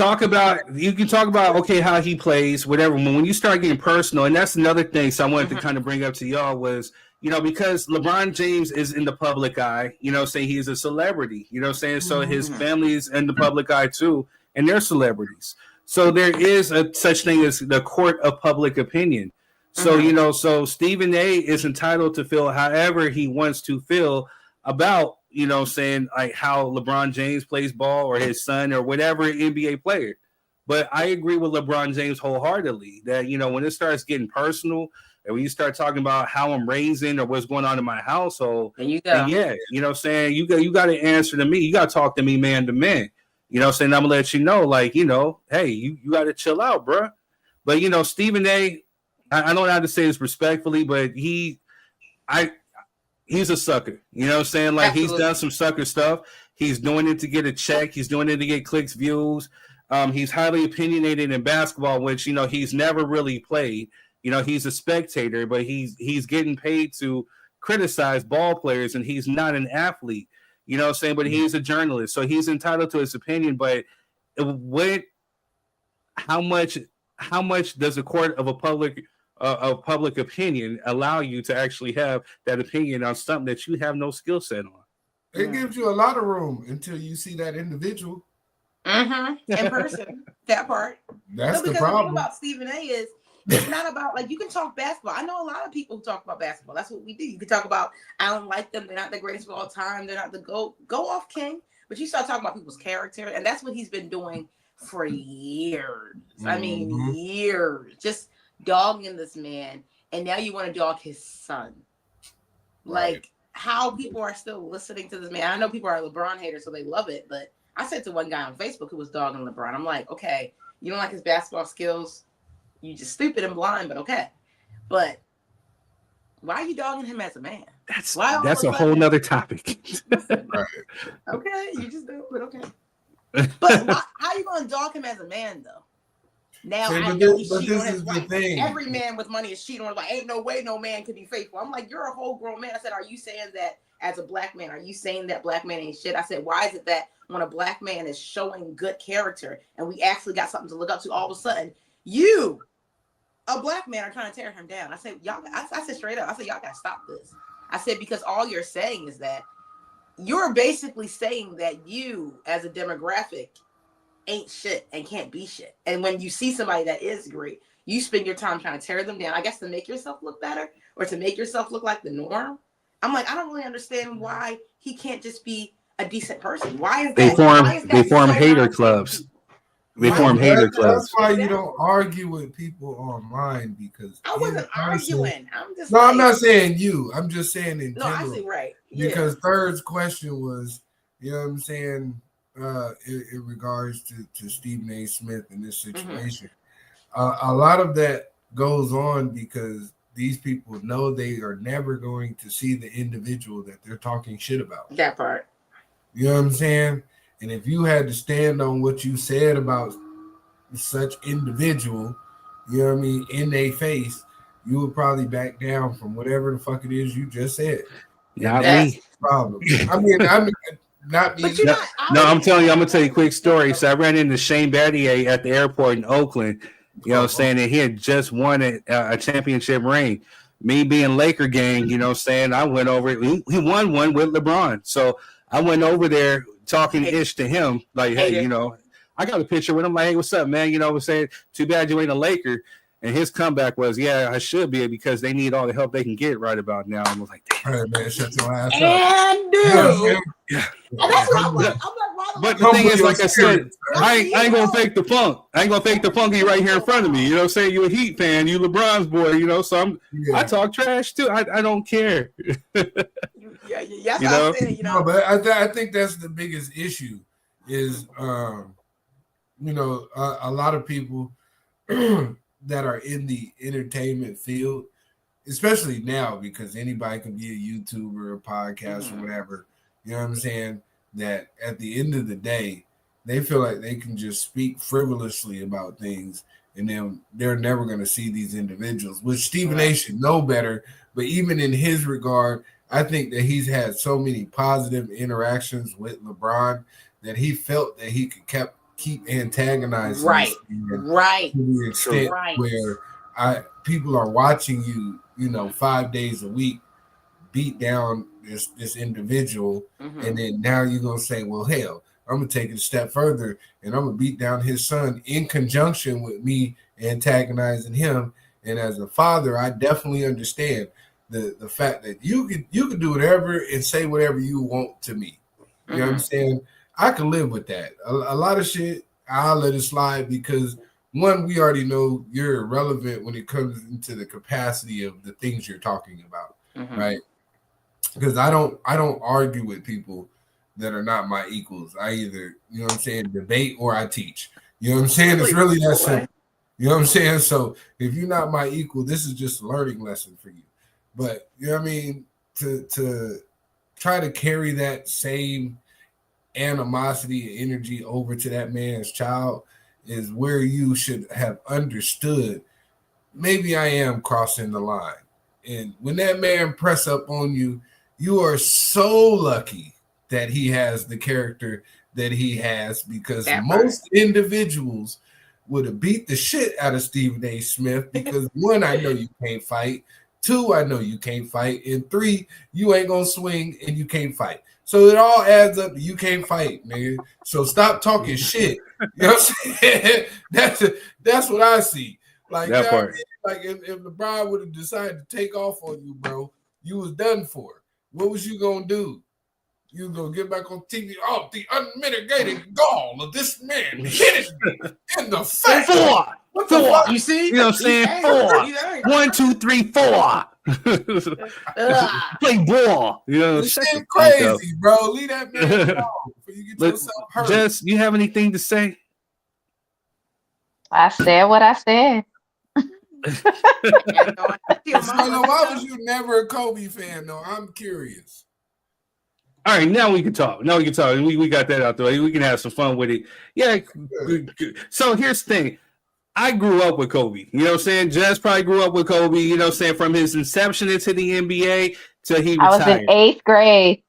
you can talk about okay how he plays, whatever. When you start getting personal, and that's another thing. So I wanted to kind of bring up to y'all was, because LeBron James is in the public eye, saying he's a celebrity, saying so his family is in the public eye too, and they're celebrities. So there is a such thing as the court of public opinion. So so Stephen A is entitled to feel however he wants to feel about. Saying like how LeBron James plays ball or his son or whatever NBA player. But I agree with LeBron James wholeheartedly that, when it starts getting personal and when you start talking about how I'm raising or what's going on in my household, you got to answer to me. You got to talk to me man to man. Saying I'm going to let you know, like, hey, you got to chill out, bro. But, Stephen A, I don't know how to say this respectfully, but he's a sucker. You know what I'm saying? Like, Absolutely. He's done some sucker stuff. He's doing it to get a check. He's doing it to get clicks, views. He's highly opinionated in basketball, which, he's never really played. He's a spectator, but he's getting paid to criticize ball players, and he's not an athlete. You know what I'm saying? But he's a journalist, so he's entitled to his opinion. But how much does the court of public opinion allow you to actually have that opinion on something that you have no skill set on? It gives you a lot of room until you see that individual in person. That part. That's the problem. The thing about Stephen A is it's not about like you can talk basketball. I know a lot of people who talk about basketball. That's what we do. You can talk about I don't like them. They're not the greatest of all time. They're not the GOAT. Go off, King. But you start talking about people's character, and that's what he's been doing for years. I mean, years. Just dogging this man, and now you want to dog his son. Like how people are still listening to this man. I know people are LeBron haters, so they love it. But I said to one guy on Facebook who was dogging LeBron, I'm like, okay, you don't like his basketball skills. You just stupid and blind, but okay. But why are you dogging him as a man? That's a whole nother topic. Okay, you just do, but okay. But how are you going to dog him as a man, though? Now I know he's cheating on his wife. Every man with money is cheating on. Like, ain't no way no man could be faithful. I'm like, you're a whole grown man. I said, are you saying that as a black man? Are you saying that black man ain't shit? I said, why is it that when a black man is showing good character and we actually got something to look up to, all of a sudden you, a black man, are trying to tear him down? I said, y'all. I said straight up. I said, y'all got to stop this. I said, because all you're saying is that you're basically saying that you, as a demographic, ain't shit and can't be shit. And when you see somebody that is great, you spend your time trying to tear them down, I guess to make yourself look better or to make yourself look like the norm. I'm like, I don't really understand why he can't just be a decent person. Why is that? They form hater clubs. They form hater clubs. That's why you don't argue with people online, because I wasn't arguing. I'm just I'm not saying you. I'm just saying in general. I see, right. Yeah. Because Third's question was, you know what I'm saying, in regards to Stephen A. Smith in this situation. A lot of that goes on because these people know they are never going to see the individual that they're talking shit about. That part. You know what I'm saying? And if you had to stand on what you said about such individual, you know what I mean, in their face, you would probably back down from whatever the fuck it is you just said. Not me. The problem. I mean, I'm not me. No, I'm telling you, I'm gonna tell you a quick story. So I ran into Shane Battier at the airport in Oakland. You know what I'm saying? And he had just won a championship ring. Me being Laker gang, you know what I'm saying? I went over. He won one with LeBron. So I went over there talking ish to him, like, hey, you know, I got a picture with him, like, hey, what's up, man? You know what I'm saying? Too bad you ain't a Laker. And his comeback was, yeah, I should be because they need all the help they can get right about now. And I was like, damn. All right, man, shut your ass up. And dude, Yeah. and that's what I'm like. But the thing is, like I said, I ain't gonna fake the funk. I ain't gonna fake the funky right here in front of me. You know what I'm saying? You a Heat fan, you LeBron's boy, you know, so I talk trash too. I don't care. Yeah, you know? No, but I think that's the biggest issue is, you know, a lot of people that are in the entertainment field, especially now, because anybody can be a YouTuber, a podcast, or whatever. You know what I'm saying? That at the end of the day, they feel like they can just speak frivolously about things, and then they're never going to see these individuals, which Stephen A should know better. But even in his regard, I think that he's had so many positive interactions with LeBron that he felt that he could keep antagonizing right to the extent where people are watching you, you know, 5 days a week beat down this individual, and then now you're gonna say, well, hell, I'm gonna take it a step further and I'm gonna beat down his son in conjunction with me antagonizing him. And as a father, I definitely understand the fact that you can do whatever and say whatever you want to me. You know what I'm saying? I can live with that. A lot of shit, I'll let it slide because one, we already know you're irrelevant when it comes into the capacity of the things you're talking about, right? Because I don't argue with people that are not my equals. I either, you know what I'm saying, debate or I teach. You know what I'm saying? It's really that simple. You know what I'm saying? So if you're not my equal, this is just a learning lesson for you. But you know what I mean? To try to carry that same animosity and energy over to that man's child is where you should have understood maybe I am crossing the line. And when that man press up on you, you are so lucky that he has the character that he has, because most individuals would have beat the shit out of Stephen A. Smith because one, I know you can't fight. Two, I know you can't fight. And three, you ain't gonna swing and you can't fight. So it all adds up to you can't fight, nigga. So stop talking shit. You know what I'm saying? That's what I see. Like, that you know what I part. mean? Like if LeBron would have decided to take off on you, bro, you was done for. What was you gonna do? You gonna get back on TV? Oh, the unmitigated gall of this man hitting me in the face. What the fuck? You see? You know what I'm saying? 4. 1, 2, 3, 4. Play ball. You know, This shit crazy, bro. Leave that man alone before you get yourself hurt. Jess, you have anything to say? I said what I said. Marlo, why was you never a Kobe fan, though? I'm curious. All right, now we can talk. We got that out the way. We can have some fun with it. Yeah. So here's the thing. I grew up with Kobe. You know what I'm saying? Jess probably grew up with Kobe, you know what I'm saying, from his inception into the NBA till he retired. I was in 8th grade.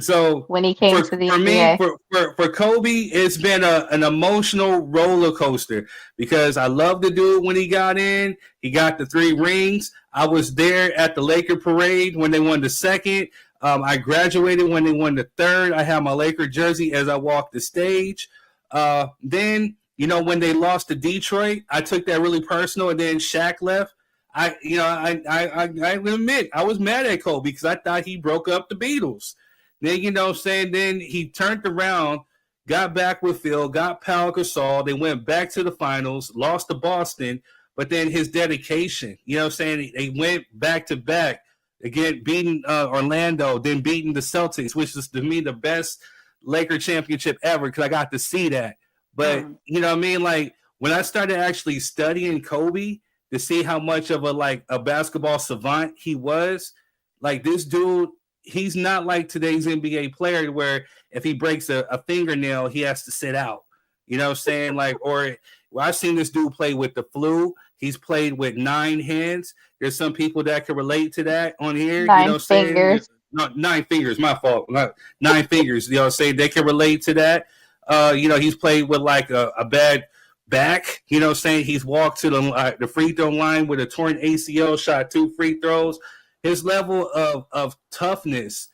So when he came to the NBA. Me, for Kobe, it's been an emotional roller coaster because I love the dude when he got in. He got the 3 rings. I was there at the Laker parade when they won the 2nd. I graduated when they won the 3rd. I had my Laker jersey as I walked the stage. Then, you know, when they lost to Detroit, I took that really personal. And then Shaq left. I admit I was mad at Kobe because I thought he broke up the Beatles. Then, you know what I'm saying, then he turned around, got back with Phil, got Pau Gasol. They went back to the finals, lost to Boston. But then his dedication, you know what I'm saying, they went back to back. Again, beating Orlando, then beating the Celtics, which is to me the best Laker championship ever because I got to see that. But, you know what I mean? Like, when I started actually studying Kobe to see how much of a basketball savant he was, like this dude, he's not like today's NBA player where if he breaks a fingernail, he has to sit out. You know what I'm saying? Like, or I've seen this dude play with the flu. He's played with 9 hands. There's some people that can relate to that on here. 9 you know what I'm saying? fingers. No, 9 fingers, my fault. 9 fingers. You know what I'm saying? They can relate to that. You know, he's played with like a bad back. You know what I'm saying? He's walked to the free throw line with a torn ACL, shot 2 free throws. His level of toughness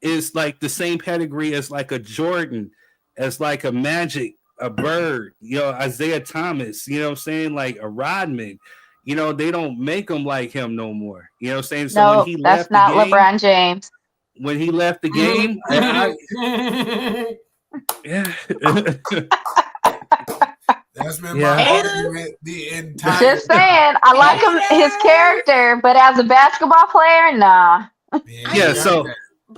is like the same pedigree as like a Jordan, as like a Magic, a Bird, you know, Isaiah Thomas, you know what I'm saying? Like a Rodman, you know, they don't make them like him no more. You know what I'm saying? So No, when he that's left not the game, LeBron James. when he left the game, yeah. That's been Yeah. my argument the entire Just saying, I like his character, but as a basketball player, nah. Yeah, so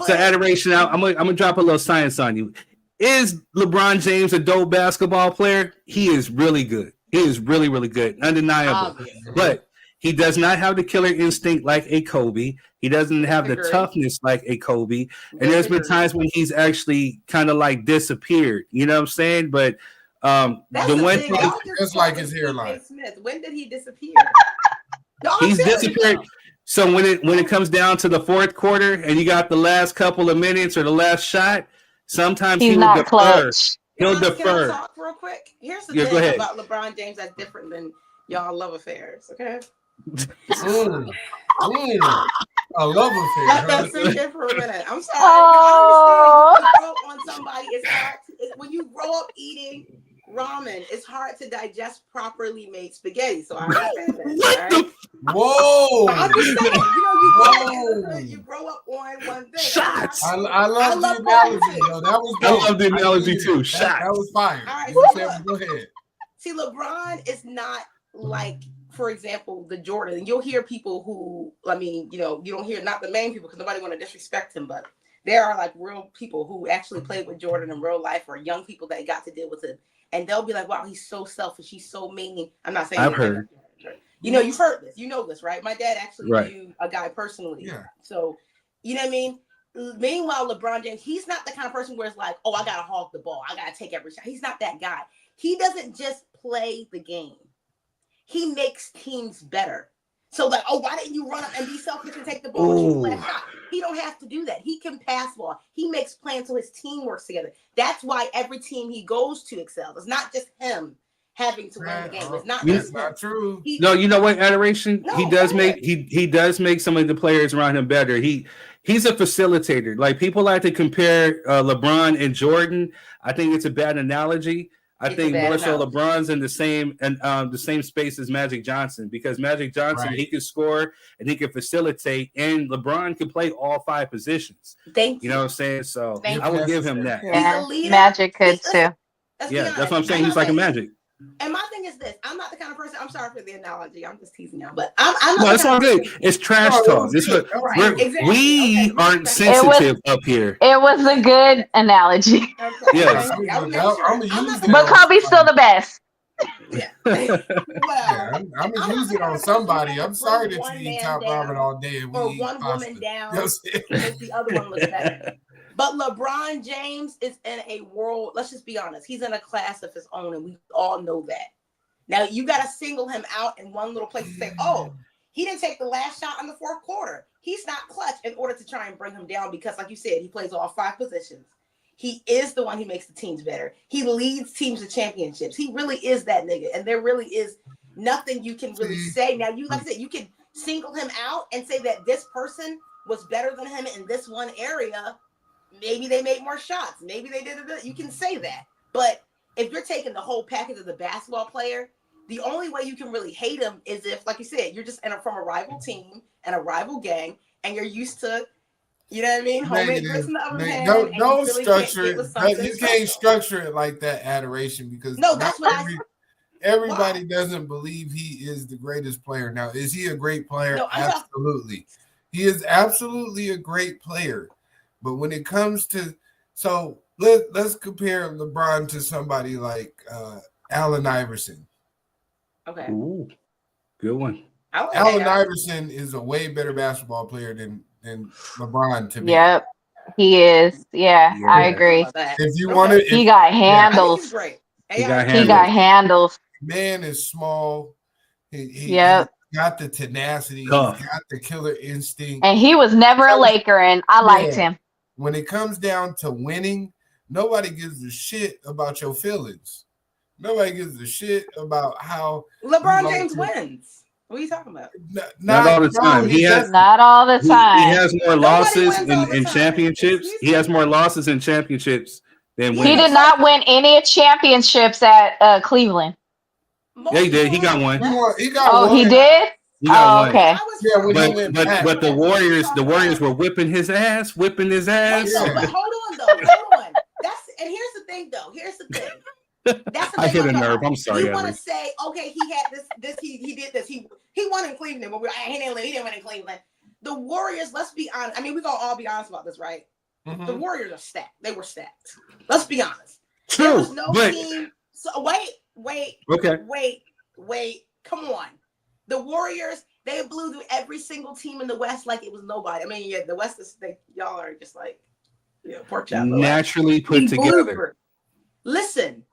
adoration. I'm gonna drop a little science on you. Is LeBron James a dope basketball player? He is really good. He is really, really good, undeniable. Obviously. But he does not have the killer instinct like a Kobe. He doesn't have the Disagree. toughness like a Kobe. And there's been times when he's actually kind of like disappeared. You know what I'm saying? But That's the the one thing. thing, Y'all just like his hairline. Smith. When did he disappear? No, I'm he's serious. disappeared. So when it comes down to the fourth quarter and you got the last couple of minutes or the last shot, sometimes He's he will not defer. clutch. He'll Can I defer. talk real quick? Here's the Yeah, go thing ahead. about LeBron James that's different than y'all love affairs, okay? A love affair. Let that sink in for a minute. I'm sorry. Oh. No, I understand. You grow up on somebody. It's hard. When you grow up eating ramen, it's hard to digest properly made spaghetti. So I understand that. Right? Whoa! I'm just saying. You grow up on one thing. Shots. I love the analogy, though. That was I dope. love the analogy too. That Shots. was fire. All right, You so said, go ahead. See, LeBron is not like, for example, the Jordan. And you'll hear people who, I mean, you don't hear not the main people because nobody want to disrespect him, but there are like real people who actually played with Jordan in real life, or young people that got to deal with him, and they'll be like, "Wow, he's so selfish. He's so mean." I'm not saying I've heard. You've heard this. You know this, right? My dad actually Right. knew a guy personally. Yeah. So, you know what I mean? Meanwhile, LeBron James, he's not the kind of person where it's like, "Oh, I gotta hog the ball. I gotta take every shot." He's not that guy. He doesn't just play the game. He makes teams better. So like, oh, why didn't you run up and be selfish and take the ball and shoot the last shot? He don't have to do that. He can pass ball. He makes plans so his team works together. That's why every team he goes to excels. It's not just him having to win the game. It's not just not true. No, you know what, adoration? No, he does go make ahead. he does make some of the players around him better. He's a facilitator. Like people like to compare LeBron and Jordan. I think it's a bad analogy. I think more so LeBron's in the same space as Magic Johnson, because Magic Johnson, he can score and he can facilitate, and LeBron can play all five positions. You know what I'm saying? So I will give him that. Yeah. Magic could too. Yeah, that's what I'm saying. He's like a Magic. And my thing is this: I'm not the kind of person. I'm sorry for the analogy. I'm just teasing y'all, but I'm not. No, the that's kind all of good. person- It's trash talk. This is what Exactly. we aren't sensitive up here. It was a good analogy. Yes. But Kobe's still the best. I'm gonna use it on somebody. I'm sorry that you eat top ramen all day and we or eat one pasta. woman down, You know what I'm saying? because the other one was better. But LeBron James is in a world, let's just be honest, he's in a class of his own, and we all know that. Now, you got to single him out in one little place and say, oh, he didn't take the last shot in the fourth quarter. He's not clutch, in order to try and bring him down, because, like you said, he plays all five positions. He is the one who makes the teams better. He leads teams to championships. He really is that nigga, and there really is nothing you can really say. Now, you, like I said, you can single him out and say that this person was better than him in this one area. Maybe they made more shots. Maybe they did it. You can say that. But if you're taking the whole package of the basketball player, the only way you can really hate him is if, like you said, you're just from a rival team and a rival gang, and you're used to, you know what I mean? Homemade grits in the oven pan, Don't and you really structure can't get with something it. You can't structure it like that, adoration, because No, that's what everybody doesn't believe he is the greatest player. Now, is he a great player? No, absolutely. He is absolutely a great player. But when it comes to, so let's compare LeBron to somebody like Allen Iverson. Okay. Ooh, good one. Allen Iverson is a way better basketball player than LeBron to me. Yep, he is. Yeah, I agree. If you want to, he got handles. He got handles. Man is small. He got the tenacity. He's Tough. got the killer instinct. And he was never a Laker, and I liked him. When it comes down to winning, nobody gives a shit about your feelings. Nobody gives a shit about how LeBron James wins. What are you talking about? Not all the time. He has not all the time. He has more losses in championships. He has more losses in championships than wins. He did not win any championships at Cleveland. Yeah, he did. He got one. He got Oh, one. he did. He got one. Okay. Yeah, when he went back. But the Warriors were whipping his ass. Wait, no, but hold on though. Hold on. And here's the thing though. Here's the thing. That's the I thing hit a about nerve. it. I'm sorry. You want to Edwin. say, okay, he had this, he did this. He won in Cleveland, but he didn't win in Cleveland. The Warriors, let's be honest. I mean, we're gonna all be honest about this, right? Mm-hmm. The Warriors are stacked. They were stacked. Let's be honest. True, There was no but- team. So wait. Okay. Wait. Come on. The Warriors, they blew through every single team in the West like it was nobody. I mean, yeah, the West is y'all are just like, pork chop. Naturally put together. Listen,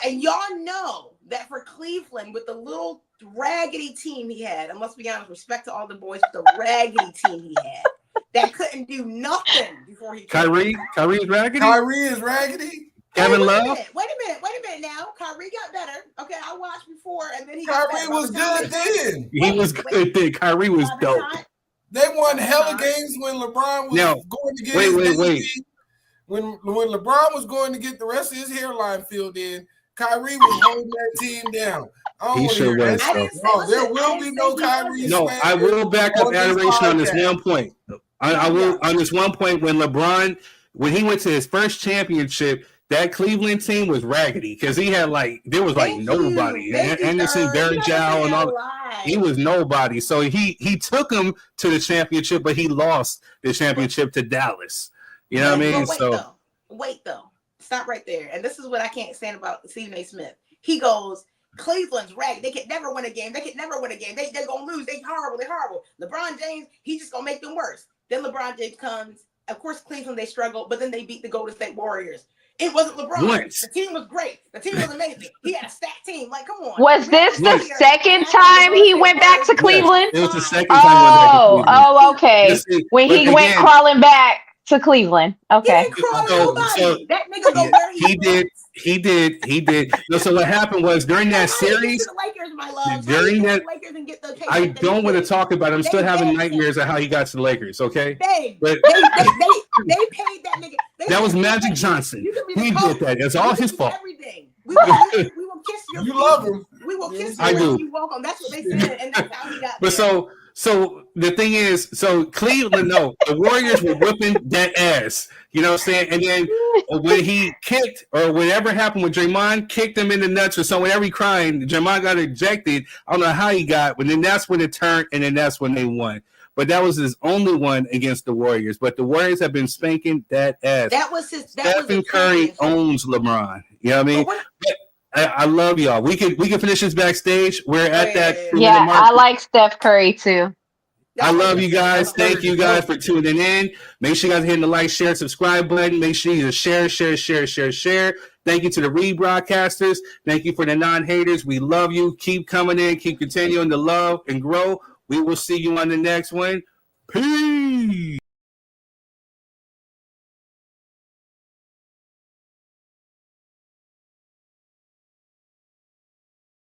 and y'all know that for Cleveland with the little raggedy team he had, and let's be honest, respect to all the boys with the raggedy team he had that couldn't do nothing before he Kyrie is raggedy. Kyrie is raggedy. Kevin Love. Wait a minute now. Kyrie got better. Okay, I watched before, and then he Kyrie was good then. He was good then. Kyrie was dope. They won hella games when LeBron was going to get wait. When LeBron was going to get the rest of his hairline filled in, Kyrie was holding that team down. He sure was. No, there will be no Kyrie. No, I will back up adoration on this one point. I will on this one point when LeBron, when he went to his first championship, that Cleveland team was raggedy because he had there was nobody. Anderson, Varejao, and all. He was nobody. So he took him to the championship, but he lost the championship to Dallas. You know what I mean? Wait though. Stop right there. And this is what I can't stand about Stephen A. Smith. He goes, Cleveland's ragged. They could never win a game. They're gonna lose. They're horrible. LeBron James, he's just gonna make them worse. Then LeBron James comes. Of course, Cleveland, they struggled, but then they beat the Golden State Warriors. It wasn't LeBron. The team was great. The team was amazing. He had a stacked team. Like, come on. Was this the second time he went back to Cleveland? It was the second time he went back to Cleveland. Oh, okay. When he went crawling back to Cleveland. Okay. That nigga go where he did. No, so what happened was during that series, during that, I don't want to talk about it. I'm still having nightmares of how he got to the Lakers. Okay, but they paid that nigga. That was Magic Johnson. He did that. It's all his fault. We will kiss you. You love him. We will kiss you. I do. You welcome. That's what they said, and that's how he got. But so the thing is, Cleveland, the Warriors were whipping that ass. You know what I'm saying? And then when he kicked, or whatever happened when Draymond kicked him in the nuts or something, whenever he crying, Draymond got ejected. I don't know how he got, but then that's when it turned, and then that's when they won. But that was his only one against the Warriors. But the Warriors have been spanking that ass. That was his. Stephen Curry owns LeBron. You know what I mean? I love y'all. We can finish this backstage. We're at that. Yeah, I like Steph Curry too. I love you guys. Thank you guys for tuning in. Make sure you guys hit the like, share, subscribe button. Make sure you share. Thank you to the rebroadcasters. Thank you for the non-haters. We love you. Keep coming in. Keep continuing to love and grow. We will see you on the next one. Peace.